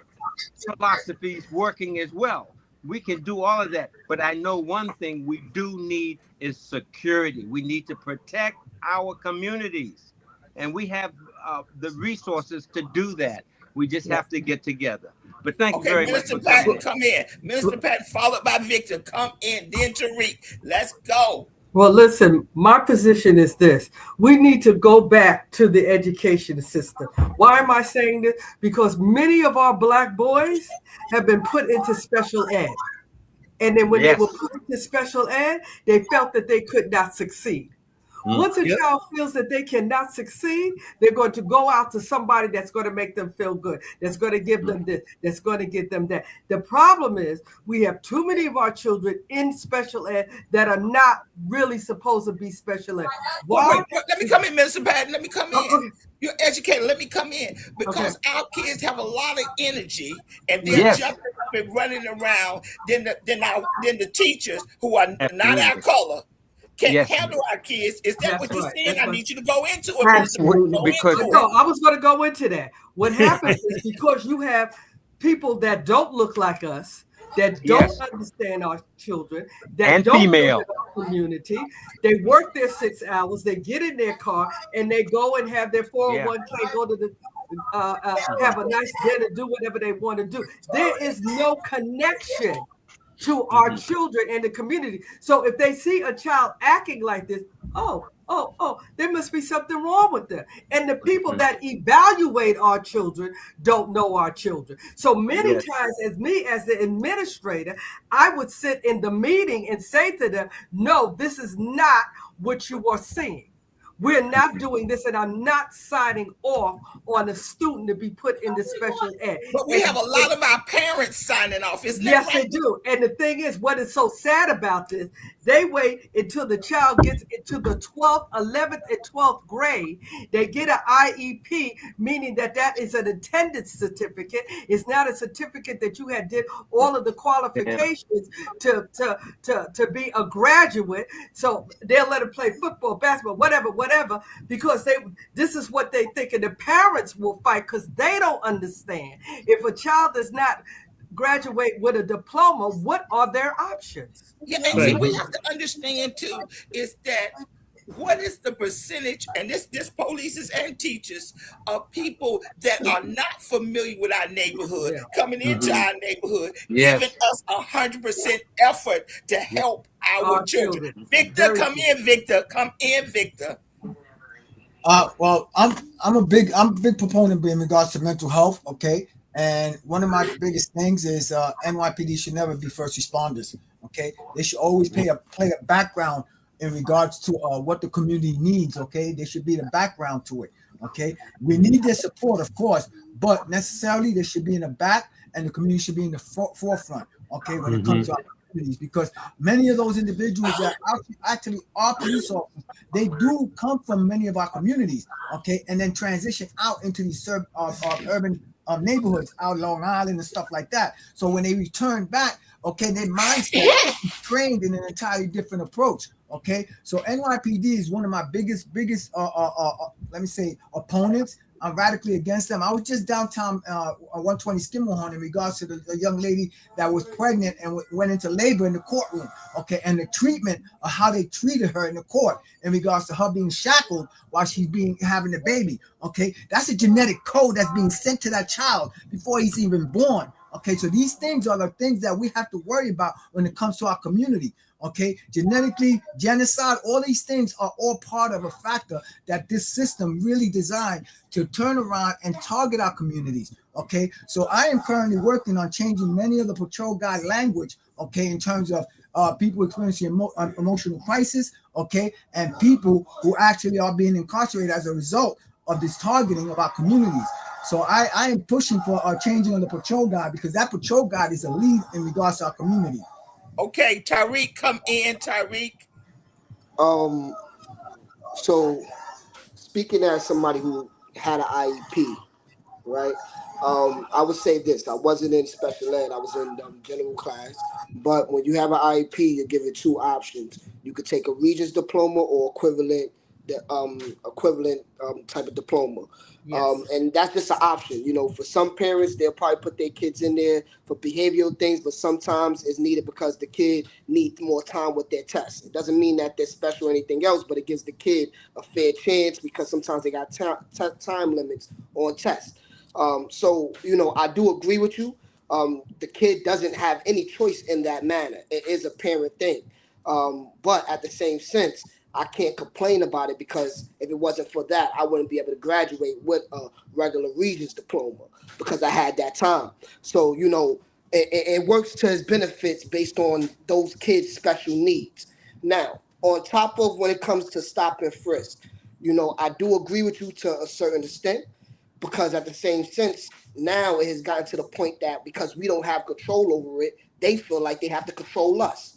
philosophies working as well. We can do all of that. But I know one thing we do need is security. We need to protect our communities. And we have the resources to do that. We just have to get together. But thank you very much. Minister Patton, come in. Minister Patton, followed by Victor. Come in. Then Tariq. Let's go. Well, listen, my position is this. We need to go back to the education system. Why am I saying this? Because many of our Black boys have been put into special ed. And then when they were put into special ed, they felt that they could not succeed. Once a child feels that they cannot succeed, they're going to go out to somebody that's going to make them feel good, that's going to give them this, that's going to get them that. The problem is we have too many of our children in special ed that are not really supposed to be special ed. Why? Wait, let me come in, Mr. Patton. Let me come in. You're educated. Let me come in. Because our kids have a lot of energy and they're jumping up and running around than the teachers who are not our color. Can't handle our kids. Is that what you're saying? I need you to go into it. I was going to go into that. What happens is because you have people that don't look like us, that don't understand our children, that don't live in our community. They work their 6 hours, they get in their car, and they go and have their 401k, go to the have a nice dinner, do whatever they want to do. There is no connection to our children in the community. So if they see a child acting like this, oh, there must be something wrong with them. And the people that evaluate our children don't know our children. So many times, as me as the administrator, I would sit in the meeting and say to them, no, this is not what you are seeing. We're not doing this, and I'm not signing off on a student to be put into special ed. But we have a lot of our parents signing off. Isn't that yes, right? they do. And the thing is, what is so sad about this, they wait until the child gets into the 12th, 11th, and 12th grade. They get an IEP, meaning that is an attendance certificate. It's not a certificate that you had did all of the qualifications to be a graduate. So they'll let them play football, basketball, whatever, because this is what they think, and the parents will fight because they don't understand. If a child does not graduate with a diploma, what are their options? Yeah, and see, we have to understand too is that what is the percentage, and this police and teachers, of people that are not familiar with our neighborhood coming into our neighborhood, giving us 100% effort to help our children. Victor, come in, Victor. Well, I'm a big proponent in regards to mental health. Okay. And one of my biggest things is NYPD should never be first responders. Okay, they should always play a background in regards to what the community needs. Okay, they should be the background to it. Okay, we need their support, of course, but necessarily they should be in the back, and the community should be in the forefront. Okay, when it comes to our communities, because many of those individuals that actually are police officers, they do come from many of our communities. Okay, and then transition out into these urban neighborhoods out Long Island and stuff like that. So when they return back, okay, their mindset is trained in an entirely different approach. Okay, so NYPD is one of my biggest let me say opponents. I'm radically against them. I was just downtown 120 Skimmerhorn in regards to the young lady that was pregnant and went into labor in the courtroom. Okay, and the treatment of how they treated her in the court in regards to her being shackled while she's having the baby. Okay, that's a genetic code that's being sent to that child before he's even born. Okay, so these things are the things that we have to worry about when it comes to our community. Okay, genetically, genocide, all these things are all part of a factor that this system really designed to turn around and target our communities. Okay, so I am currently working on changing many of the patrol guide language. Okay, in terms of people experiencing emotional crisis. Okay, and people who actually are being incarcerated as a result of this targeting of our communities. So I am pushing for a changing of the patrol guide, because that patrol guide is a lead in regards to our community. Okay, Tariq, come in, Tariq. So speaking as somebody who had an IEP, right? I would say this: I wasn't in special ed; I was in general class. But when you have an IEP, you're given two options. You could take a Regents diploma or equivalent type of diploma. Yes. And that's just an option. You know, for some parents, they'll probably put their kids in there for behavioral things, but sometimes it's needed because the kid needs more time with their tests. It doesn't mean that they're special or anything else, but it gives the kid a fair chance because sometimes they got time limits on tests. So, you know, I do agree with you. The kid doesn't have any choice in that manner. It is a parent thing. But at the same sense, I can't complain about it, because if it wasn't for that, I wouldn't be able to graduate with a regular Regents diploma because I had that time. So, you know, it works to his benefits based on those kids' special needs. Now, on top of when it comes to stop and frisk, you know, I do agree with you to a certain extent, because at the same sense, now it has gotten to the point that because we don't have control over it, they feel like they have to control us.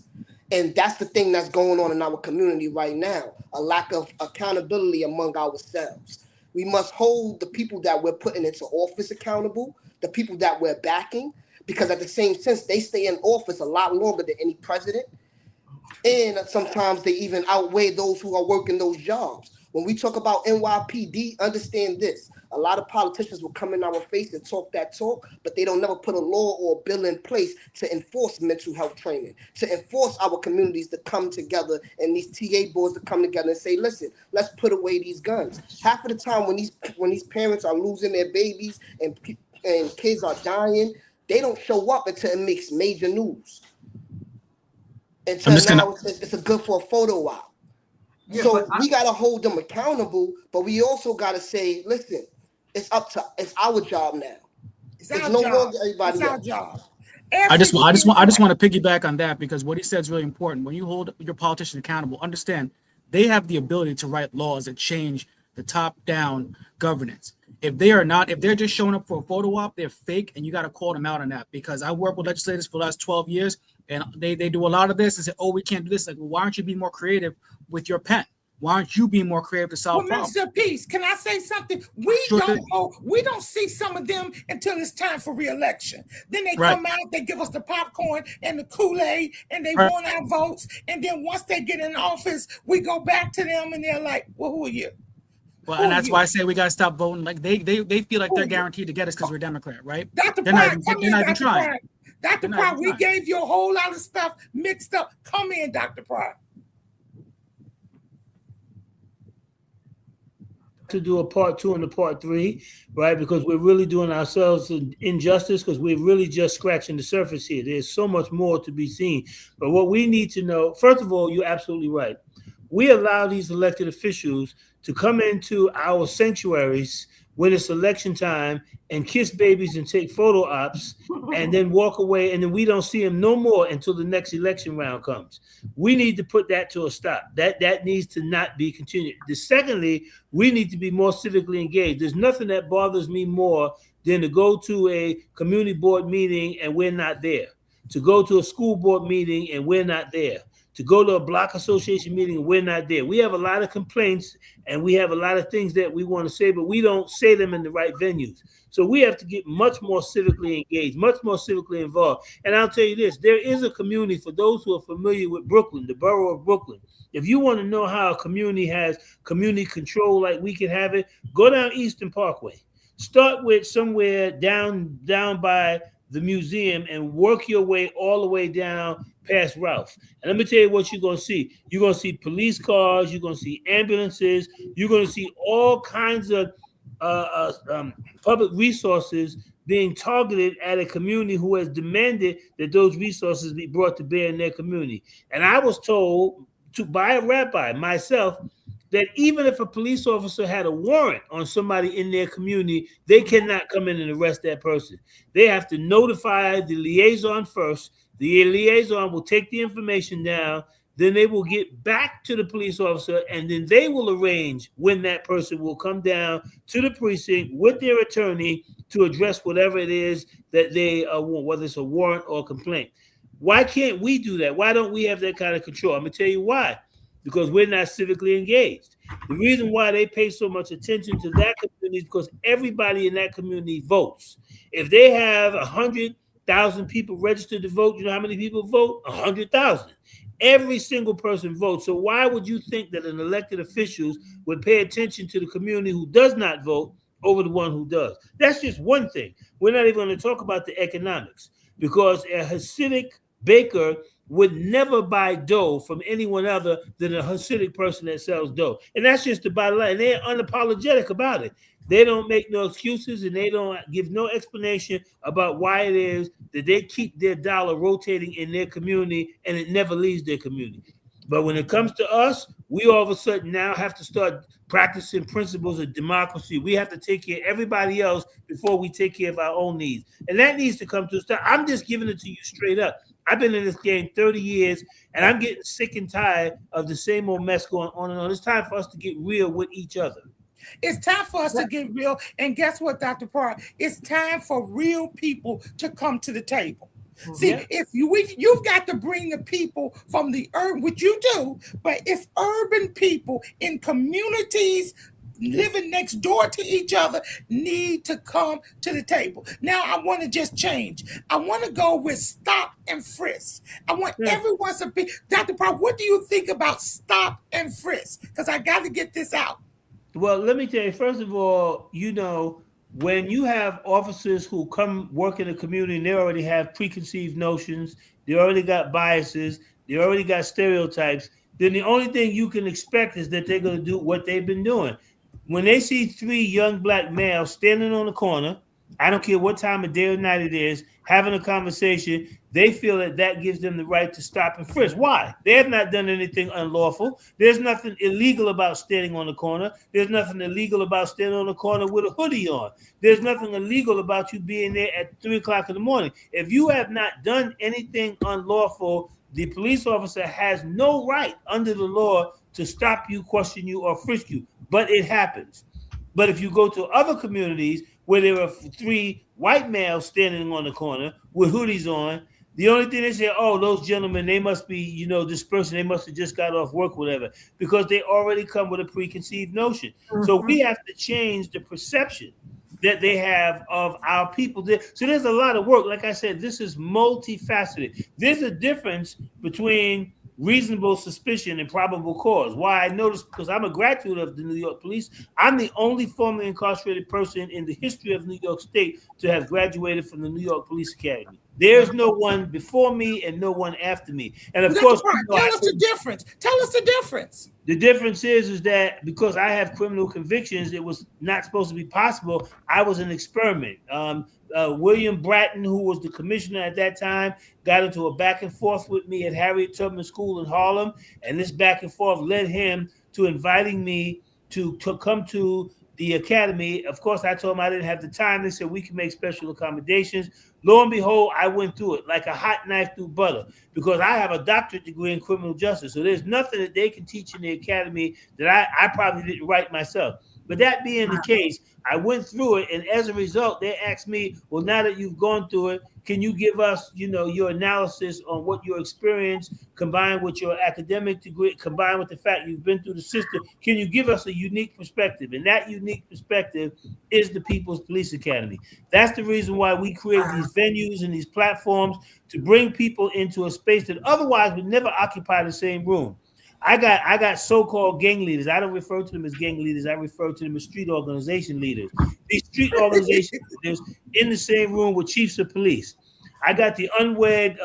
And that's the thing that's going on in our community right now, a lack of accountability among ourselves. We must hold the people that we're putting into office accountable, the people that we're backing, because at the same sense, they stay in office a lot longer than any president. And sometimes they even outweigh those who are working those jobs. When we talk about NYPD, understand this. A lot of politicians will come in our face and talk that talk, but they don't never put a law or a bill in place to enforce mental health training, to enforce our communities to come together and these TA boards to come together and say, listen, let's put away these guns. Half of the time when these parents are losing their babies and kids are dying, they don't show up until it makes major news. until now it's a good for a photo op. Yeah, So we got to hold them accountable, but we also got to say, listen, it's our job now. It's It's our no job. longer everybody It's our else. job. I just want to piggyback on that, because what he said is really important. When you hold your politician accountable, understand they have the ability to write laws that change the top-down governance. If they're just showing up for a photo op, they're fake, and you got to call them out on that. Because I work with legislators for the last 12 years, and they do a lot of this and say, oh, we can't do this. Like, well, why aren't you being more creative with your pen? Why aren't you being more creative to solve problems? Mr. Peace, can I say something? We don't see some of them until it's time for re-election. Then they come out, they give us the popcorn and the Kool-Aid, and they want our votes. And then once they get in office, we go back to them, and they're like, well, who are you? Well, and that's why I say we got to stop voting. Like they feel like they're guaranteed to get us because we're Democrat, right? Dr. They're Pryor, not even trying. Dr. Pryor, we gave you a whole lot of stuff mixed up. Come in, Dr. Pryor. To do a part 2 and a part 3, right? Because we're really doing ourselves an injustice, because we're really just scratching the surface here. There's so much more to be seen. But what we need to know, first of all, you're absolutely right. We allow these elected officials to come into our sanctuaries when it's election time and kiss babies and take photo ops and then walk away, and then we don't see them no more until the next election round comes. We need to put that to a stop. That needs to not be continued. Secondly, we need to be more civically engaged. There's nothing that bothers me more than to go to a community board meeting and we're not there, to go to a school board meeting and we're not there, to go to a block association meeting and we're not there. We have a lot of complaints and we have a lot of things that we want to say, but we don't say them in the right venues. So we have to get much more civically engaged, much more civically involved. And I'll tell you this, there is a community, for those who are familiar with Brooklyn, the borough of Brooklyn. If you want to know how a community has community control like we can have it, go down Eastern Parkway. Start with somewhere down by the museum and work your way all the way down past Ralph. And let me tell you what you're going to see. You're going to see police cars. You're going to see ambulances. You're going to see all kinds of public resources being targeted at a community who has demanded that those resources be brought to bear in their community. And I was told by a rabbi myself that even if a police officer had a warrant on somebody in their community, they cannot come in and arrest that person. They have to notify the liaison first. The liaison will take the information down, then they will get back to the police officer, and then they will arrange when that person will come down to the precinct with their attorney to address whatever it is that they want, whether it's a warrant or a complaint. Why can't we do that? Why don't we have that kind of control? I'm going to tell you why. Because we're not civically engaged. The reason why they pay so much attention to that community is because everybody in that community votes. If they have 100,000 people registered to vote, you know how many people vote? 100,000. Every single person votes. So why would you think that an elected officials would pay attention to the community who does not vote over the one who does? That's just one thing. We're not even going to talk about the economics, because a Hasidic baker would never buy dough from anyone other than a Hasidic person that sells dough. And that's just the bottom line. And they're unapologetic about it. They don't make no excuses, and they don't give no explanation about why it is that they keep their dollar rotating in their community and it never leaves their community. But when it comes to us, we all of a sudden now have to start practicing principles of democracy. We have to take care of everybody else before we take care of our own needs. And that needs to come to a stop. I'm just giving it to you straight up. I've been in this game 30 years, and I'm getting sick and tired of the same old mess going on and on. It's time for us to get real with each other. It's time for us to get real. And guess what, Dr. Pryor? It's time for real people to come to the table. See, if you've got to bring the people from the urban, which you do, but it's urban people in communities living next door to each other need to come to the table. Now I want to just change. I want to go with stop and frisk. I want everyone to be, Dr. Pryor, what do you think about stop and frisk? Because I got to get this out. Well, let me tell you, first of all, when you have officers who come work in the community and they already have preconceived notions, they already got biases, they already got stereotypes, then the only thing you can expect is that they're going to do what they've been doing. When they see 3 young black males standing on the corner, I don't care what time of day or night it is, having a conversation, they feel that that gives them the right to stop and frisk. Why? They have not done anything unlawful. There's nothing illegal about standing on the corner. There's nothing illegal about standing on the corner with a hoodie on. There's nothing illegal about you being there at 3 o'clock in the morning. If you have not done anything unlawful, the police officer has no right under the law to stop you, question you, or frisk you. But it happens. But if you go to other communities where there are 3 white males standing on the corner with hoodies on, the only thing they say, oh, those gentlemen, they must be, this person, they must have just got off work, whatever, because they already come with a preconceived notion. Mm-hmm. So we have to change the perception that they have of our people. So there's a lot of work. Like I said, this is multifaceted. There's a difference between reasonable suspicion and probable cause. Why I noticed, because I'm a graduate of the New York Police. I'm the only formerly incarcerated person in the history of New York State to have graduated from the New York Police Academy. There's no one before me and no one after me. And of course, tell us the difference. Tell us the difference. The difference is that because I have criminal convictions, it was not supposed to be possible. I was an experiment. William Bratton, who was the commissioner at that time, got into a back and forth with me at Harriet Tubman School in Harlem. And this back and forth led him to inviting me to come to the academy. Of course, I told him I didn't have the time. They said we can make special accommodations. Lo and behold, I went through it like a hot knife through butter because I have a doctorate degree in criminal justice. So there's nothing that they can teach in the academy that I probably didn't write myself. But that being the case, I went through it, and as a result, they asked me, well, now that you've gone through it, can you give us, your analysis on what your experience combined with your academic degree, combined with the fact you've been through the system, can you give us a unique perspective? And that unique perspective is the People's Police Academy. That's the reason why we create these venues and these platforms to bring people into a space that otherwise would never occupy the same room. I got so-called gang leaders. I don't refer to them as gang leaders. I refer to them as street organization leaders. These street organization leaders in the same room with chiefs of police. I got the unwed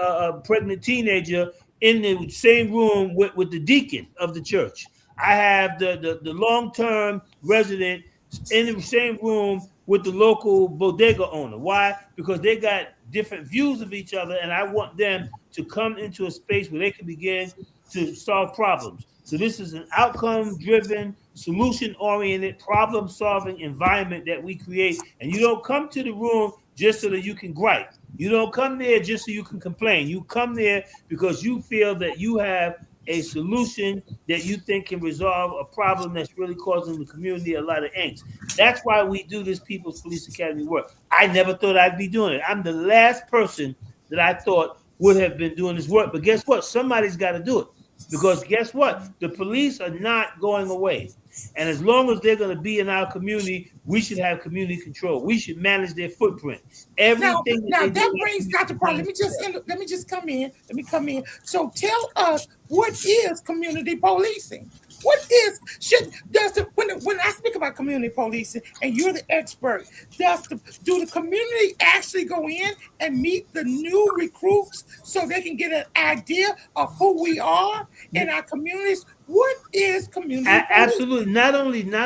pregnant teenager in the same room with the deacon of the church. I have the long-term resident in the same room with the local bodega owner. Why? Because they got different views of each other, and I want them to come into a space where they can begin to solve problems. So this is an outcome-driven, solution-oriented, problem-solving environment that we create. And you don't come to the room just so that you can gripe. You don't come there just so you can complain. You come there because you feel that you have a solution that you think can resolve a problem that's really causing the community a lot of angst. That's why we do this People's Police Academy work. I never thought I'd be doing it. I'm the last person that I thought would have been doing this work. But guess what? Somebody's got to do it. Because guess what? The police are not going away. And as long as they're going to be in our community, we should have community control. We should manage their footprint. Everything. Now that brings Dr. Pryor. Let me just come in. So tell us, what is community policing? What is when I speak about community policing, and you're the expert, do the community actually go in and meet the new recruits so they can get an idea of who we are in our communities? What is community policing? Absolutely. Not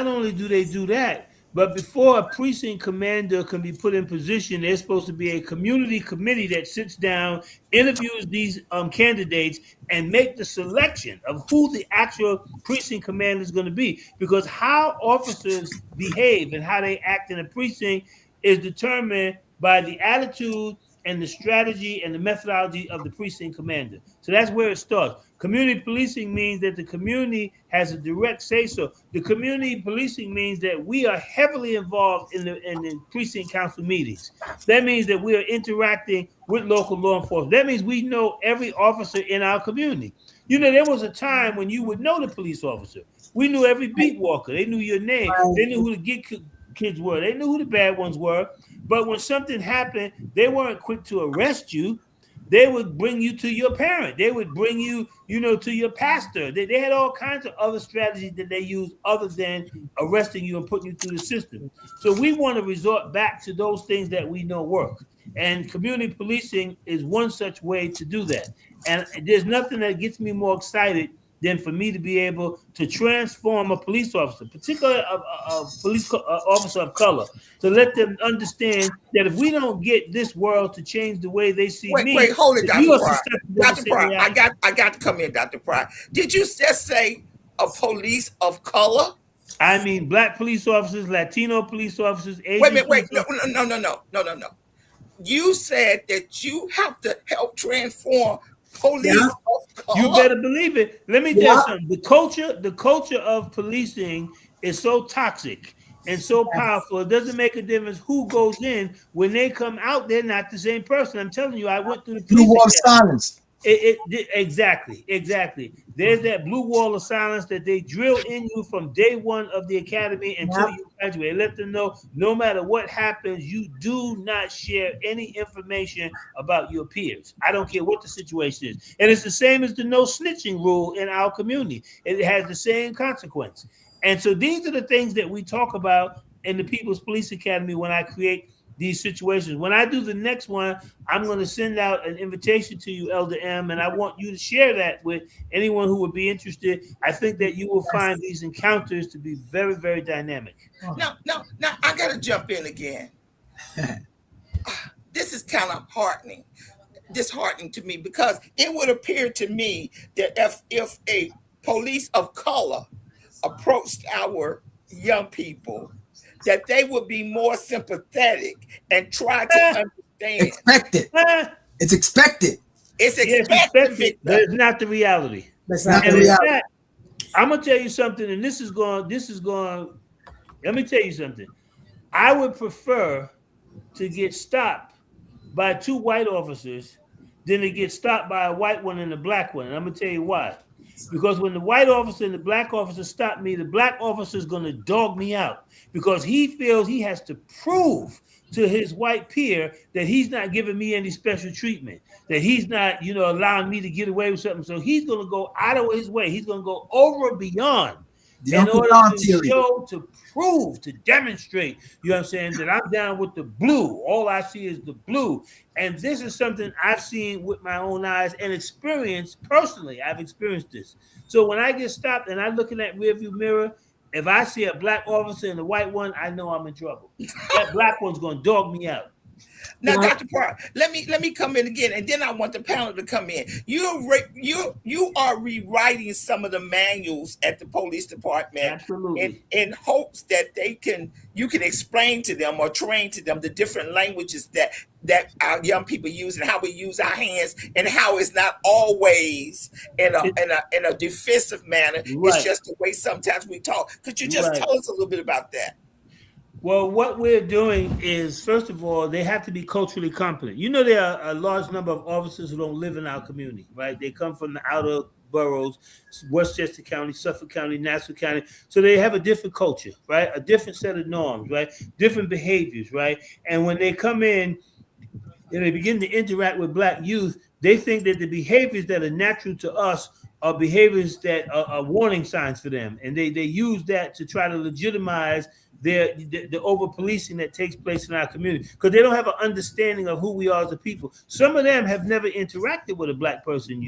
only do they do that, but before a precinct commander can be put in position, there's supposed to be a community committee that sits down, interviews these candidates, and make the selection of who the actual precinct commander is going to be. Because how officers behave and how they act in a precinct is determined by the attitude and the strategy and the methodology of the precinct commander. So that's where it starts. Community policing means that the community has a direct say-so. The community policing means that we are heavily involved in the precinct council meetings. That means that we are interacting with local law enforcement. That means we know every officer in our community. There was a time when you would know the police officer. We knew every beat walker. They knew your name. They knew who the good kids were. They knew who the bad ones were. But when something happened, they weren't quick to arrest you. They would bring you to your parent. They would bring you, to your pastor. They had all kinds of other strategies that they used other than arresting you and putting you through the system. So we want to resort back to those things that we know work. And community policing is one such way to do that. And there's nothing that gets me more excited than for me to be able to transform a police officer, particularly a police officer of color, to let them understand that if we don't get this world to change the way they see me, Wait, hold it, that Dr. you are Pryor. susceptible to Dr. the same Pryor, reality. I got to come in, Dr. Pryor. Did you just say a police of color? I mean, black police officers, Latino police officers, Asian Wait a minute, police no. You said that you have to help transform police of color. You better believe it. Let me tell you something. The culture of policing is so toxic and so powerful. It doesn't make a difference who goes in. When they come out, they're not the same person. I'm telling you, I went through the Blue police wall of academy. silence. Exactly. There's that blue wall of silence that they drill in you from day one of the academy until you graduate. Let them know no matter what happens, you do not share any information about your peers. I don't care what the situation is. And it's the same as the no snitching rule in our community. It has the same consequence. And so these are the things that we talk about in the People's Police Academy when I create these situations. When I do the next one, I'm going to send out an invitation to you, Elder M, and I want you to share that with anyone who would be interested. I think that you will find these encounters to be very, very dynamic. Now, I got to jump in again. This is kind of disheartening to me, because it would appear to me that if a police of color approached our young people, that they would be more sympathetic and try to understand. Expected. It's expected. It's Yes, expected, but it's not the reality. That's not the reality. Fact, I'm gonna tell you something, and this is going. Let me tell you something. I would prefer to get stopped by two white officers than to get stopped by a white one and a black one. And I'm gonna tell you why. Because when the white officer and the black officer stop me, the black officer is going to dog me out, because he feels he has to prove to his white peer that he's not giving me any special treatment, that he's not, allowing me to get away with something. So he's going to go out of his way. He's going to go over and beyond in order to show, to prove, to demonstrate, you know what I'm saying, that I'm down with the blue. All I see is the blue. And this is something I've seen with my own eyes and experienced personally. I've experienced this. So when I get stopped and I look in that rearview mirror, if I see a black officer and a white one, I know I'm in trouble. That black one's going to dog me out. Now, Dr. Pryor, let me come in again, and then I want the panel to come in. You are rewriting some of the manuals at the police department, absolutely, in hopes that you can explain to them or train to them the different languages that our young people use, and how we use our hands, and how it's not always in a defensive manner. Right. It's just the way sometimes we talk. Could you just tell us a little bit about that? Well, what we're doing is, first of all, they have to be culturally competent. There are a large number of officers who don't live in our community, right? They come from the outer boroughs, Westchester County, Suffolk County, Nassau County. So they have a different culture, right? A different set of norms, right? Different behaviors, right? And when they come in and they begin to interact with black youth, they think that the behaviors that are natural to us are behaviors that are warning signs for them. And they use that to try to legitimize the over-policing that takes place in our community, because they don't have an understanding of who we are as a people. Some of them have never interacted with a black person,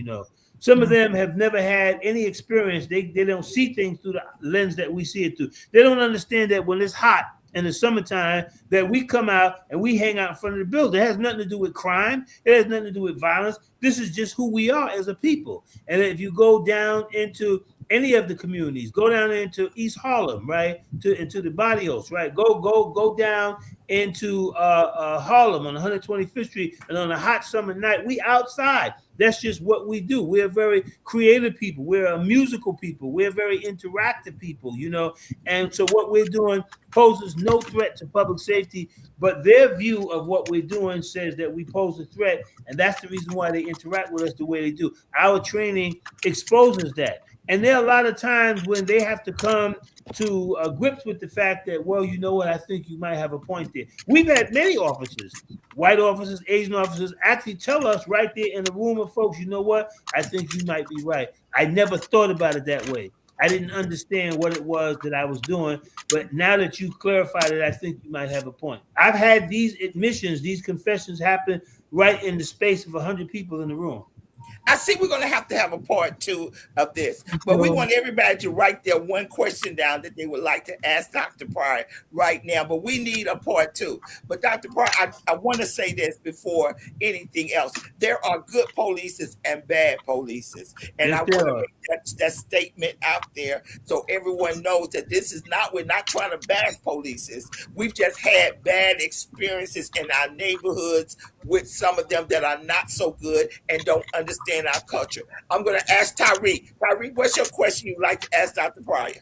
Some of them have never had any experience. They don't see things through the lens that we see it through. They don't understand that when it's hot in the summertime, that we come out and we hang out in front of the building. It has nothing to do with crime. It has nothing to do with violence. This is just who we are as a people. And if you go down into any of the communities, go down into East Harlem, right, into the barrios, right, go down into Harlem on 125th Street, and on a hot summer night, we outside. That's just what we do. We're very creative people. We're a musical people. We're very interactive people, And so what we're doing poses no threat to public safety, but their view of what we're doing says that we pose a threat, and that's the reason why they interact with us the way they do. Our training exposes that. And there are a lot of times when they have to come to grips with the fact that, well, you know what, I think you might have a point there. We've had many officers, white officers, Asian officers, actually tell us right there in the room of folks, you know what, I think you might be right. I never thought about it that way. I didn't understand what it was that I was doing, but now that you clarified it, I think you might have a point. I've had these admissions, these confessions happen right in the space of 100 people in the room. I see we're going to have a part 2 of this, but we want everybody to write their one question down that they would like to ask Dr. Pryor right now, but we need a part 2. But Dr. Pryor, I want to say this before anything else. There are good polices and bad polices, and Yes, I want to make that statement out there so everyone knows that we're not trying to bash polices. We've just had bad experiences in our neighborhoods with some of them that are not so good and don't understand our culture. I'm going to ask Tyreek. Tyreek, what's your question you'd like to ask Dr. Pryor?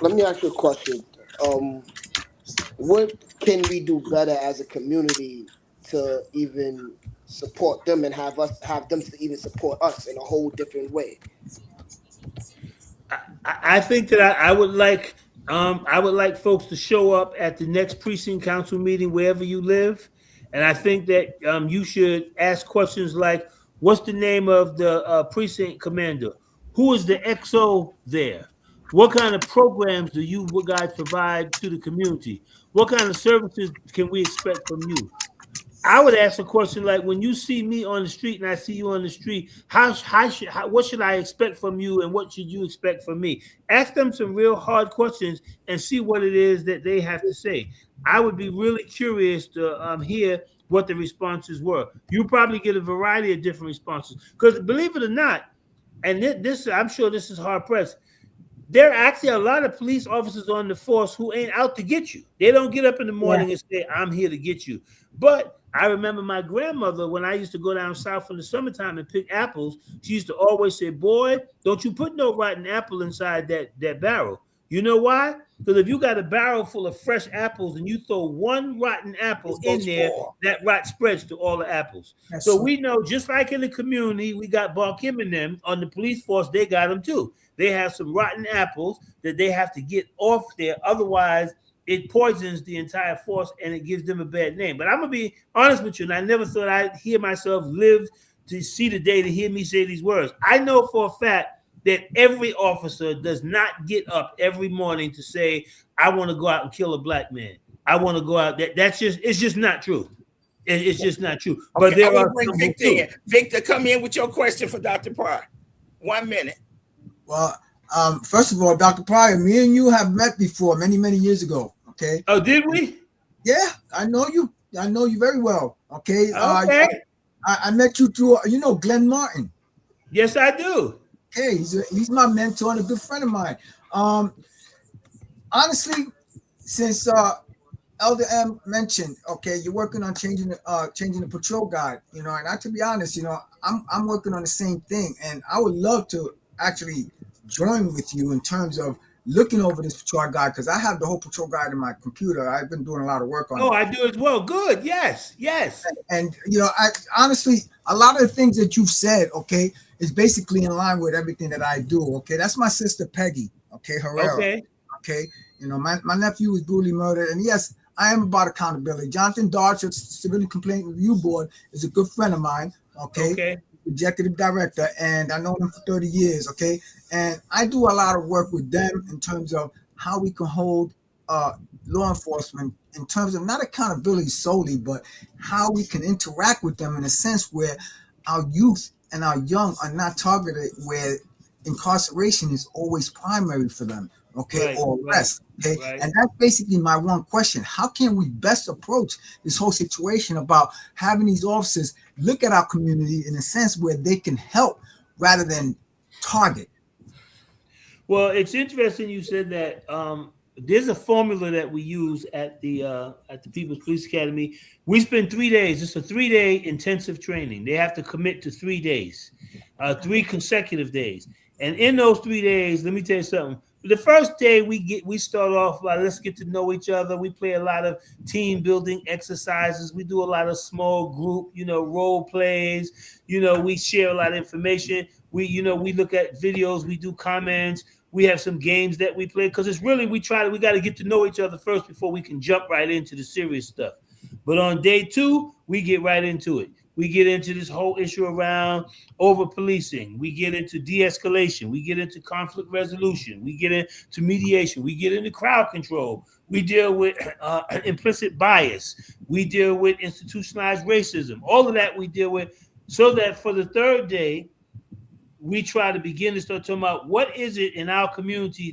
Let me ask you a question. What can we do better as a community to even support them and have them to even support us in a whole different way? I think that I would like folks to show up at the next precinct council meeting wherever you live, and I think that you should ask questions like, "What's the name of the precinct commander? Who is the XO there? What kind of programs do you guys provide to the community? What kind of services can we expect from you?" I would ask a question like, when you see me on the street and I see you on the street, what should I expect from you and what should you expect from me? Ask them some real hard questions and see what it is that they have to say. I would be really curious to hear what the responses were. You probably get a variety of different responses because, believe it or not, and this I'm sure this is hard pressed, there are actually a lot of police officers on the force who ain't out to get you. They don't get up in the morning and say, "I'm here to get you." But I remember my grandmother, when I used to go down south in the summertime and pick apples, she used to always say, "Boy, don't you put no rotten apple inside that barrel." You know why? Because if you got a barrel full of fresh apples and you throw one rotten apple in there, that rot spreads to all the apples. So we know, just like in the community, we got Barkim and them on the police force, they got them too. They have some rotten apples that they have to get off there. Otherwise, it poisons the entire force and it gives them a bad name. But I'm going to be honest with you, and I never thought I'd hear myself live to see the day to hear me say these words. I know for a fact that every officer does not get up every morning to say, "I want to go out and kill a black man. I want to go out." It's just not true. It's just not true. But Okay, there are bring Victor in. Victor, come in with your question for Dr. Pryor. 1 minute. Well, first of all, Dr. Pryor, me and you have met before many, many years ago. Okay. Oh, did we? Yeah, I know you. I know you very well. Okay. Okay. I met you through, Glenn Martin. Yes, I do. Okay, he's my mentor and a good friend of mine. Honestly, since Elder M mentioned, okay, you're working on changing the patrol guide, and to be honest, I'm working on the same thing, and I would love to actually join with you in terms of looking over this patrol guide, because I have the whole patrol guide in my computer. I've been doing a lot of work on it. Oh, I do as well. Good. Yes. And I honestly, a lot of the things that you've said, okay, is basically in line with everything that I do. Okay, that's my sister Peggy. Okay, Herrera. Okay, my nephew was brutally murdered, and yes, I am about accountability. Jonathan Darch of Civilian Complaint Review Board is a good friend of mine. Okay. Executive director, and I know him for 30 years. Okay, and I do a lot of work with them in terms of how we can hold law enforcement in terms of not accountability solely, but how we can interact with them in a sense where our youth and our young are not targeted, where incarceration is always primary for them, or arrest. Okay, and that's basically my one question. How can we best approach this whole situation about having these officers look at our community in a sense where they can help rather than target? Well, it's interesting you said that. There's a formula that we use at the People's Police Academy. We spend 3 days. It's a 3-day intensive training. They have to commit to 3 days, 3 consecutive days. And in those 3 days, let me tell you something. The first day we start off by let's get to know each other. We play a lot of team building exercises. We do a lot of small group, role plays. We share a lot of information. We look at videos. We do comments. We have some games that we play because it's really we got to get to know each other first before we can jump right into the serious stuff. But on day 2, we get right into it. We get into this whole issue around over policing. We get into de-escalation. We get into conflict resolution. We get into mediation. We get into crowd control. We deal with implicit bias. We deal with institutionalized racism. All of that we deal with, so that for the third day, we try to begin to start talking about what is it in our community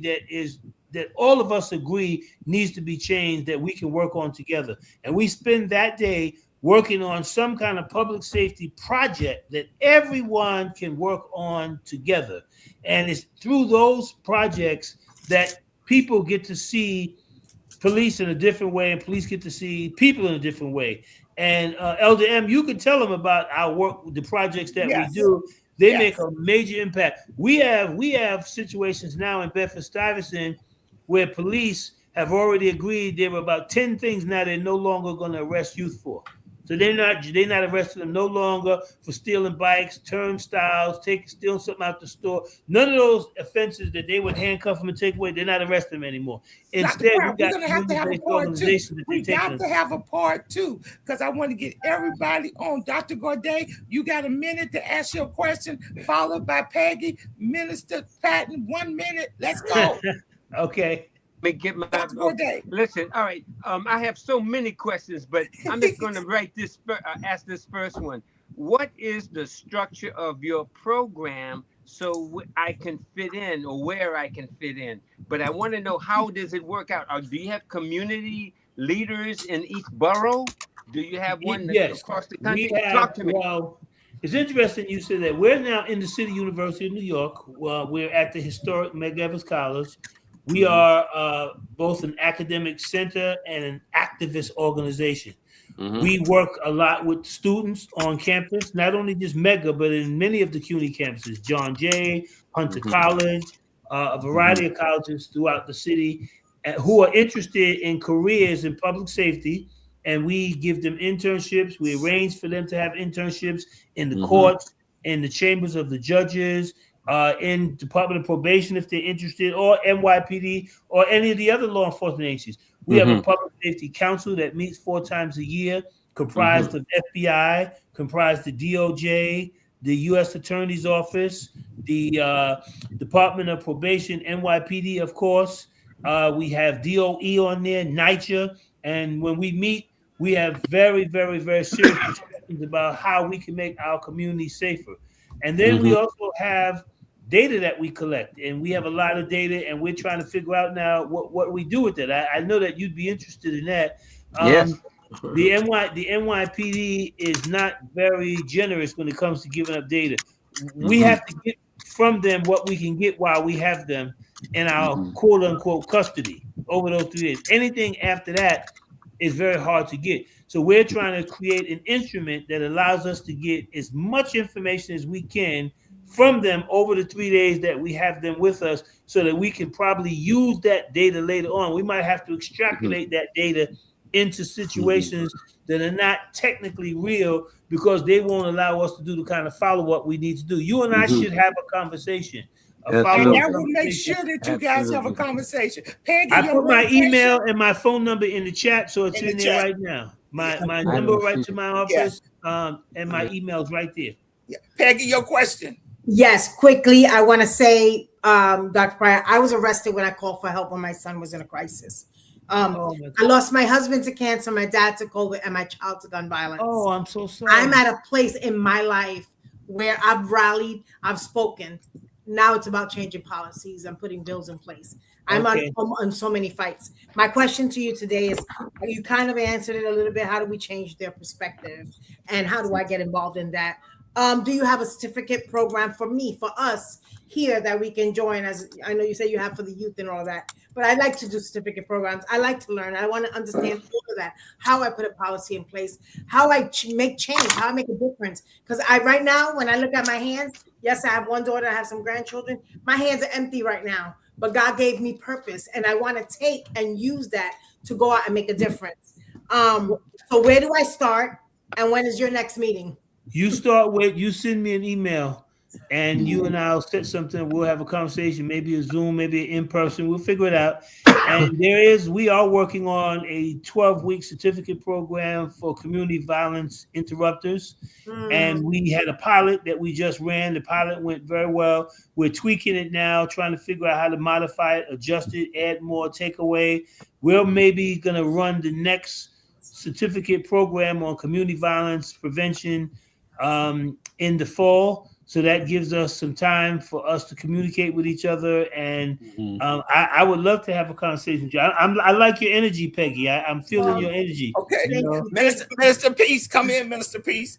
that all of us agree needs to be changed, that we can work on together. And we spend that day working on some kind of public safety project that everyone can work on together. And it's through those projects that people get to see police in a different way, and police get to see people in a different way. And Elder M, you can tell them about our work, the projects that we do. They make a major impact. We have situations now in Bedford-Stuyvesant where police have already agreed there were about 10 things now they're no longer going to arrest youth for. So they're not arresting them no longer for stealing bikes, turnstiles, stealing something out the store. None of those offenses that they would handcuff them and take away, they're not arresting them anymore. Instead, we're going to have to have a part two. We got to have a part two, because I want to get everybody on. Dr. Gorday, you got a minute to ask your question, followed by Peggy. Minister Patton, 1 minute. Let's go. Okay. Let me get my listen. All right. I have so many questions, but I'm just going to ask this first one. What is the structure of your program so I can fit in, or where I can fit in? But I want to know, how does it work out? Or do you have community leaders in each borough? Do you have one across the country? Talk to me. Well, it's interesting you said that. We're now in the City University of New York. We're at the historic Medgar Evers College. We are both an academic center and an activist organization. We work a lot with students on campus, not only just Medgar, but in many of the CUNY campuses, John Jay, Hunter College, a variety of colleges throughout the city, who are interested in careers in public safety. And we give them internships. We arrange for them to have internships in the courts, in the chambers of the judges, in Department of Probation if they're interested, or NYPD, or any of the other law enforcement agencies. We have a public safety council that meets 4 times a year, comprised of FBI, comprised of DOJ, the U.S. Attorney's Office, the Department of Probation, NYPD, of course. We have DOE on there, NYCHA, and when we meet, we have very, very, very serious discussions about how we can make our community safer. And then we also have data that we collect, and we have a lot of data, and we're trying to figure out now what we do with it. I know that you'd be interested in that. Yes. The NYPD is not very generous when it comes to giving up data. We have to get from them what we can get while we have them in our quote unquote custody over those 3 days. Anything after that is very hard to get. So we're trying to create an instrument that allows us to get as much information as we can from them over the 3 days that we have them with us, so that we can probably use that data later on. We might have to extrapolate that data into situations that are not technically real, because they won't allow us to do the kind of follow-up we need to do. You and I should have a conversation. And that will make sure that you guys have a conversation. Peggy, I put my email and my phone number in the chat, so it's in there right now. My number right to my office, and my email's right there. Peggy, your question. Yes, quickly, I want to say, Dr. Pryor, I was arrested when I called for help when my son was in a crisis. I lost my husband to cancer, my dad to COVID, and my child to gun violence. Oh, I'm so sorry. I'm at a place in my life where I've rallied, I've spoken. Now it's about changing policies and putting bills in place. I'm on so many fights. My question to you today is, you kind of answered it a little bit. How do we change their perspective? And how do I get involved in that? Do you have a certificate program for me, for us here, that we can join? As I know you say you have for the youth and all that, but I like to do certificate programs. I like to learn. I want to understand all of that, how I put a policy in place, how I make change, how I make a difference. Because right now, when I look at my hands, yes, I have one daughter, I have some grandchildren. My hands are empty right now, but God gave me purpose, and I want to take and use that to go out and make a difference. So where do I start, and when is your next meeting? You start with, you send me an email, and you and I'll set something. We'll have a conversation, maybe a Zoom, maybe in person. We'll figure it out. And we are working on a 12-week certificate program for community violence interrupters. And we had a pilot that we just ran. The pilot went very well. We're tweaking it now, trying to figure out how to modify it, adjust it, add more, take away. We're maybe going to run the next certificate program on community violence prevention in the fall. So that gives us some time for us to communicate with each other. And I would love to have a conversation with you. I like your energy, Peggy. I'm feeling your energy. Okay. You know? Minister Peace, come in, Minister Peace.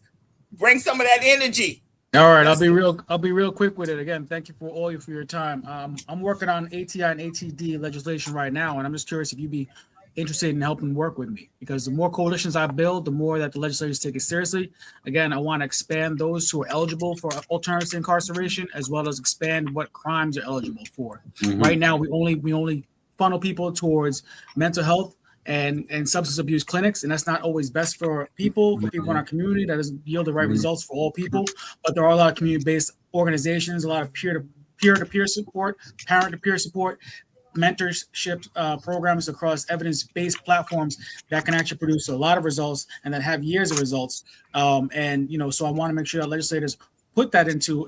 Bring some of that energy. All right, I'll be real quick with it. Again, thank you for your time. I'm working on ATI and ATD legislation right now, and I'm just curious if you'd be interested in helping work with me, because the more coalitions I build, the more that the legislators take it seriously. Again, I want to expand those who are eligible for alternatives to incarceration, as well as expand what crimes are eligible for. Right now, we only funnel people towards mental health and substance abuse clinics, and that's not always best for people in our community. That doesn't yield the right results for all people. But there are a lot of community-based organizations, a lot of peer-to-peer support, parent-to-peer support, mentorship programs across evidence-based platforms that can actually produce a lot of results and that have years of results. And so I want to make sure that legislators put that into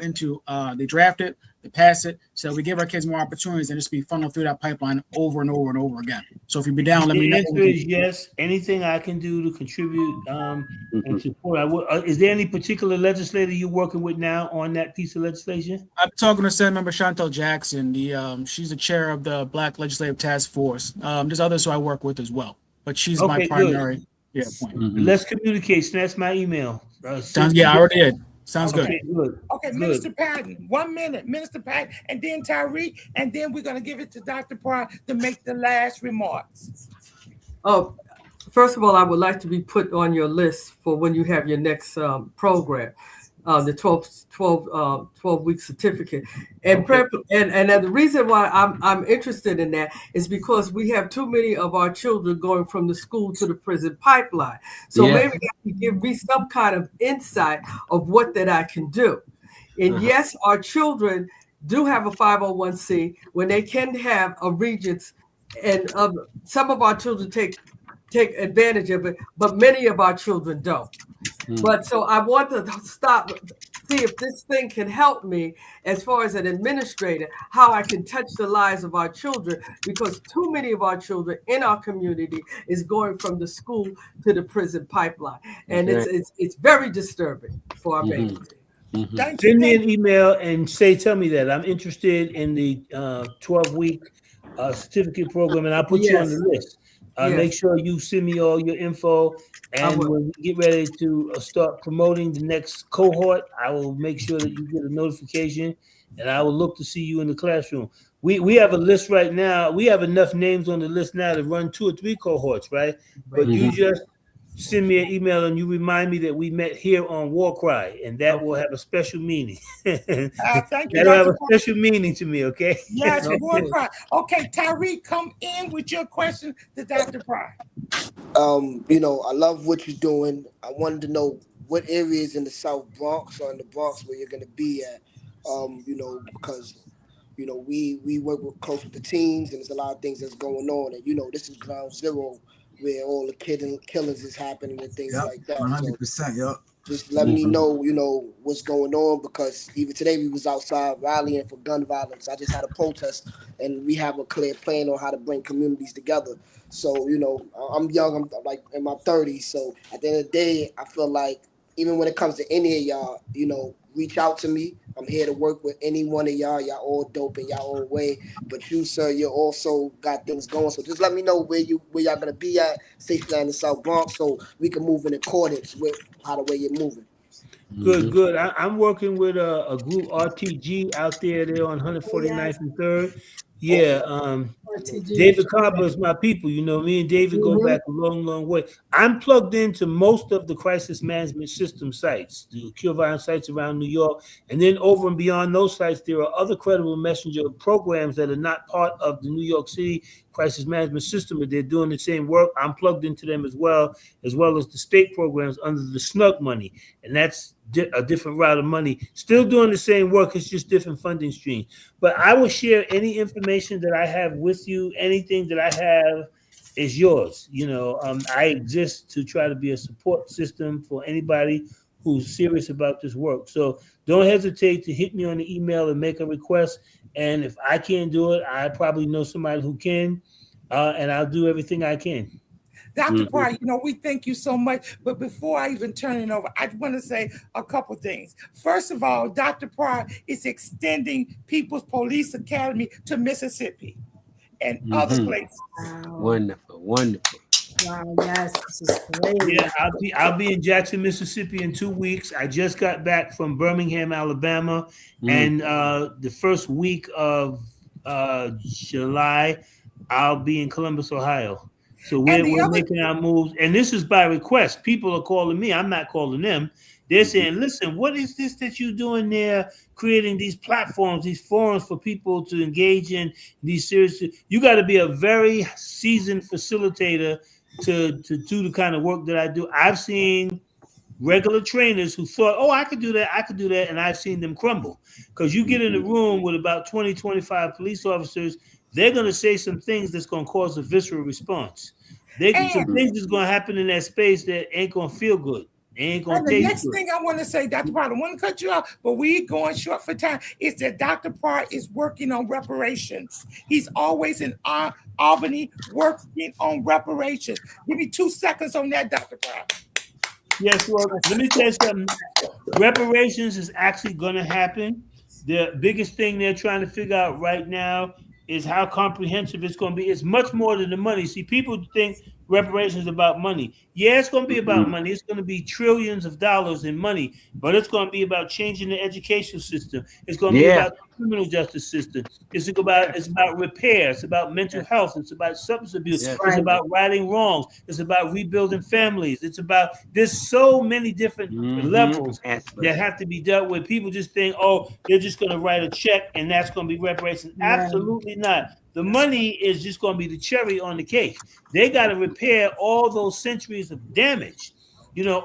they draft it, they pass it, so we give our kids more opportunities and just be funneled through that pipeline over and over and over again. So if you be down, let me know. The answer is yes. Anything I can do to contribute and support, I will. Is there any particular legislator you're working with now on that piece of legislation? I'm talking to Senate Member Chantel Jackson. She's the chair of the Black Legislative Task Force. There's others who I work with as well, but she's my primary point. Let's communicate. Snatch my email. I already did. Sounds good. Okay, Minister Patton, 1 minute, Minister Patton, and then Tyreek, and then we're going to give it to Dr. Pryor to make the last remarks. First of all, I would like to be put on your list for when you have your next program, the 12-week certificate. And the reason why I'm interested in that is because we have too many of our children going from the school to the prison pipeline. So maybe that can give me some kind of insight of what that I can do. And yes, our children do have a 501c when they can have a Regents, and some of our children take advantage of it, but many of our children don't. But so I want to see if this thing can help me as far as an administrator, how I can touch the lives of our children, because too many of our children in our community is going from the school to the prison pipeline. And it's very disturbing for our babies. Send me an email and tell me that I'm interested in the 12-week certificate program, and I'll put you on the list. Make sure you send me all your info, and when we get ready to start promoting the next cohort, I will make sure that you get a notification, and I will look to see you in the classroom. We have a list right now. We have enough names on the list now to run 2 or 3 cohorts, right? But you just send me an email and you remind me that we met here on WarCry, and that will have a special meaning. Thank you. That'll have a special meaning to me, okay? Yes, WarCry. Okay, Tyreek, come in with your question to Dr. Pryor. I love what you're doing. I wanted to know what areas in the South Bronx or in the Bronx where you're going to be at, because we work close with the teens, and there's a lot of things that's going on, and this is ground zero where all the killings is happening and things like that. 100%, Just let me know, what's going on, because even today we was outside rallying for gun violence. I just had a protest, and we have a clear plan on how to bring communities together. So, I'm young, I'm like in my 30s. So at the end of the day, I feel like even when it comes to any of y'all, reach out to me. I'm here to work with any one of y'all. Y'all all dope in y'all own way. But you, sir, you also got things going. So just let me know where y'all gonna be at, safely in the South Bronx, so we can move in accordance with how the way you're moving. Good. I'm working with a group, RTG, out there. They're on 149th and 3rd. David Carver is my people. Me and David go back a long, long way. I'm plugged into most of the crisis management system sites, the cure violence sites around New York. And then over and beyond those sites, there are other credible messenger programs that are not part of the New York City crisis management system, and they're doing the same work. I'm plugged into them as well as the state programs under the SNUG money, and that's a different route of money. Still doing the same work, it's just different funding streams. But I will share any information that I have with you. Anything that I have is yours. I exist to try to be a support system for anybody who's serious about this work. So don't hesitate to hit me on the email and make a request. And if I can't do it, I probably know somebody who can, and I'll do everything I can. Dr. Pryor, we thank you so much. But before I even turn it over, I want to say a couple things. First of all, Dr. Pryor is extending People's Police Academy to Mississippi and other places. Wonderful. Wow, yes, this is great. Yeah, I'll be in Jackson, Mississippi in 2 weeks. I just got back from Birmingham, Alabama, and the first week of July, I'll be in Columbus, Ohio. So we're making our moves, and this is by request. People are calling me. I'm not calling them. They're saying, listen, what is this that you're doing there, creating these platforms, these forums for people to engage in these serious? You got to be a very seasoned facilitator to do the kind of work that I do. I've seen regular trainers who thought, oh, I could do that, and I've seen them crumble. Because you get in a room with about 20, 25 police officers, they're going to say some things that's going to cause a visceral response. Some things that's going to happen in that space that ain't going to feel good. Ain't going to taste good. The next thing I want to say, Dr. Pryor, I don't want to cut you off, but we're going short for time, is that Dr. Pryor is working on reparations. He's always in Albany working on reparations. Give me 2 seconds on that, Dr. Pryor. Yes, well, let me tell you something. Reparations is actually going to happen. The biggest thing they're trying to figure out right now is how comprehensive it's going to be. It's much more than the money. See, people think reparations is about money. Yeah, it's going to be about money. It's going to be trillions of dollars in money, but it's going to be about changing the education system. It's going to be about the criminal justice system. It's about repair. It's about mental health. It's about substance abuse. It's about righting wrongs. It's about rebuilding families. There's so many different levels that have to be dealt with. People just think, oh, they're just going to write a check and that's going to be reparations. Absolutely not. The money is just going to be the cherry on the cake. They got to repair all those centuries of damage.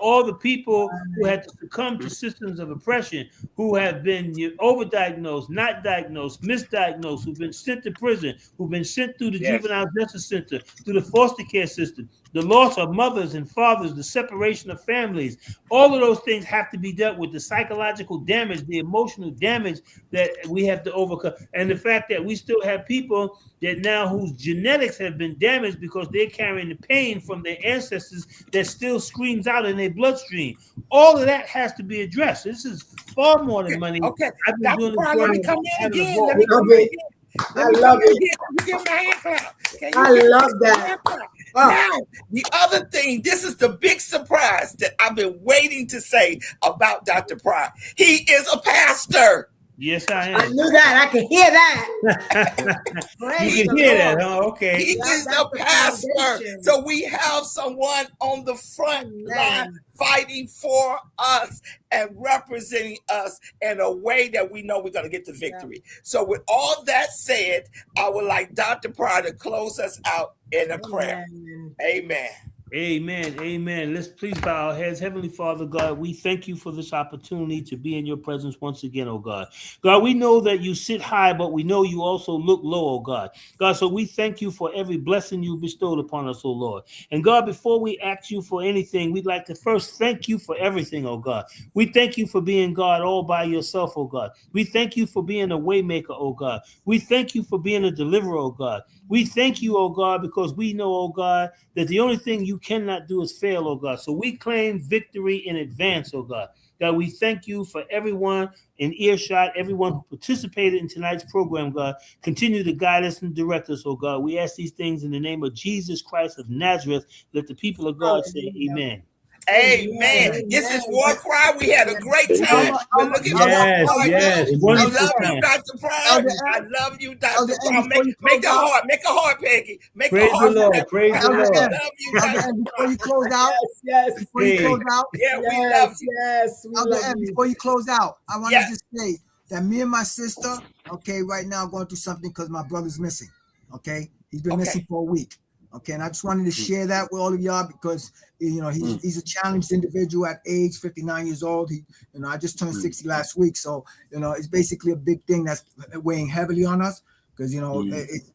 All the people who had to succumb to systems of oppression, who have been overdiagnosed, not diagnosed, misdiagnosed, who've been sent to prison, who've been sent through the juvenile justice center, through the foster care system, the loss of mothers and fathers, the separation of families. All of those things have to be dealt with. The psychological damage, the emotional damage that we have to overcome. And the fact that we still have people that now whose genetics have been damaged because they're carrying the pain from their ancestors that still screams out in their bloodstream. All of that has to be addressed. This is far more than money. Okay, I've been doing this let me come in again. I love it. Give my hand clap. I love that. Now, the other thing, this is the big surprise that I've been waiting to say about Dr. Pryor. He is a pastor. Yes, I am. I knew that. I can hear that. You can hear that, huh? Okay. He is a pastor. So we have someone on the front line fighting for us and representing us in a way that we know we're going to get the victory. So with all that said, I would like Dr. Pryor to close us out in a prayer. Amen. Amen. Amen. Let's please bow our heads. Heavenly Father, God, we thank you for this opportunity to be in your presence once again, oh God. God, we know that you sit high, but we know you also look low, oh God. God, so we thank you for every blessing you bestowed upon us, oh Lord. And God, before we ask you for anything, we'd like to first thank you for everything, oh God. We thank you for being God all by yourself, oh God. We thank you for being a way maker, oh God. We thank you for being a deliverer, oh God. We thank you, oh God, because we know, oh God, that the only thing you cannot do is fail, oh God. So we claim victory in advance, oh God. God, we thank you for everyone in earshot, everyone who participated in tonight's program, God. Continue to guide us and direct us, oh God. We ask these things in the name of Jesus Christ of Nazareth. Let the people of God say amen. Amen. This is WarCry. We had a great time. We're looking for yes. I love you, Dr. Pryor. I love you, Dr. Pryor. Make a heart. Make a heart, Peggy. Make Praise a heart. The Lord. Praise the Lord. I love you, Dr. Before you close out, before you close out, we love you. Yes, we love you. Before you close out, I want to just say that me and my sister, okay, right now going through something because my brother's missing. Okay, He's been Okay. missing for a week. Okay, and I just wanted to share that with all of y'all because he's a challenged individual at age 59 years old. I just turned 60 last week, so it's basically a big thing that's weighing heavily on us because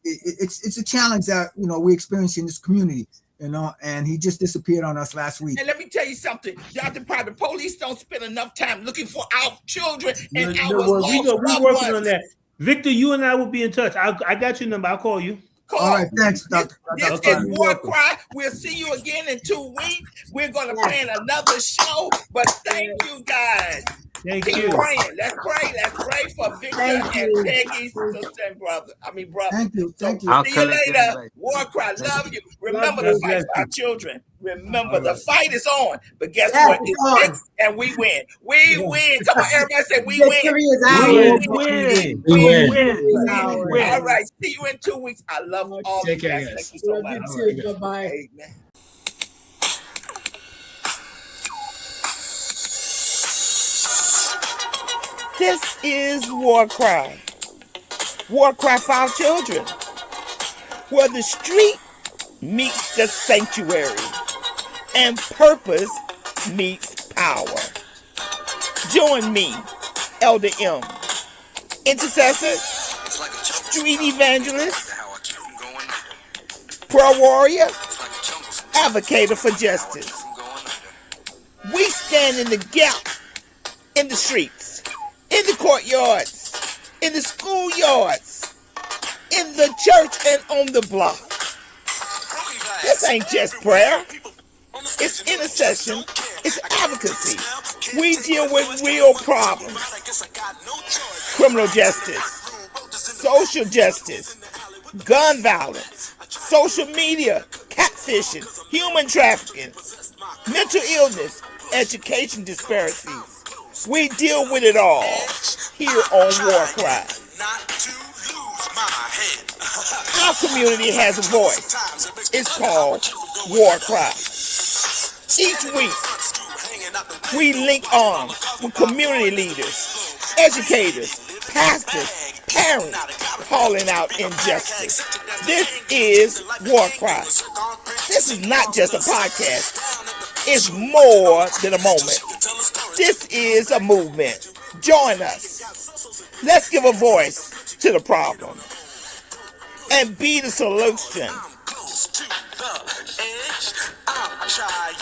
it's a challenge that we experience in this community. And he just disappeared on us last week. And let me tell you something, Dr. Pryor, police don't spend enough time looking for our children and our we're loved working ones. on that. Victor, you and I will be in touch. I got your number. I'll call you. All right, thanks, Dr. This is WarCry. We'll see you again in 2 weeks. We're going to plan another show, but thank you guys. Thank Keep you. praying. Let's pray. Let's pray for Victor and Peggy's sister and brother. Thank you. Thank you. See you later. WarCry, love you. Remember the fight for our children. Remember the fight is on. But guess what? It's fixed and we win. We win. Come on, everybody say we win. Victory is ours. We win. All right. See you in 2 weeks. I love all of you guys. Thank you so much. Love you too. Bye-bye. Amen. This is WarCry. WarCry for our children. Where the street meets the sanctuary and purpose meets power. Join me, Elder M, intercessor, street evangelist, prayer warrior, advocate for justice. We stand in the gap in the streets, in the courtyards, in the schoolyards, in the church and on the block. This ain't just prayer. It's intercession. It's advocacy. We deal with real problems. Criminal justice, social justice, gun violence, social media, catfishing, human trafficking, mental illness, education disparities. We deal with it all here on WarCry. Our community has a voice. It's called WarCry. Each week, we link arms with community leaders, educators, pastors, parents, calling out injustice. This is WarCry. This is not just a podcast. It's more than a moment. This is a movement. Join us. Let's give a voice to the problem and be the solution. Trying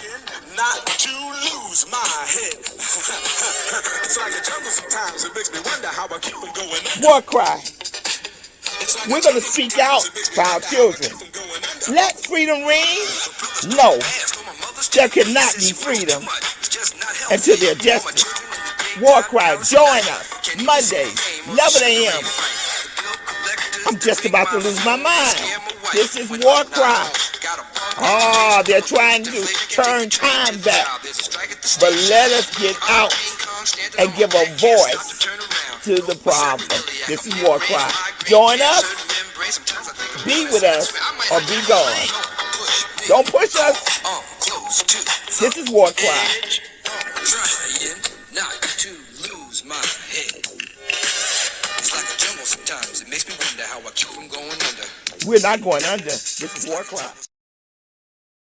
not to lose my head. It's like a jungle sometimes. It makes me wonder how I keep them going. WarCry. We're going to speak out for our children. Let freedom ring? No. There cannot be freedom until there's justice. WarCry, join us Mondays, 11 a.m. I'm just about to lose my mind. This is WarCry. They're trying to turn time back. But let us get out and give a voice to the problem. This is WarCry. Join us, be with us, or be gone. Don't push us. This is WarCry. Trying not to lose my head. It's like a jungle sometimes. It makes me wonder how I keep from going under. We're not going under. This is WarCry.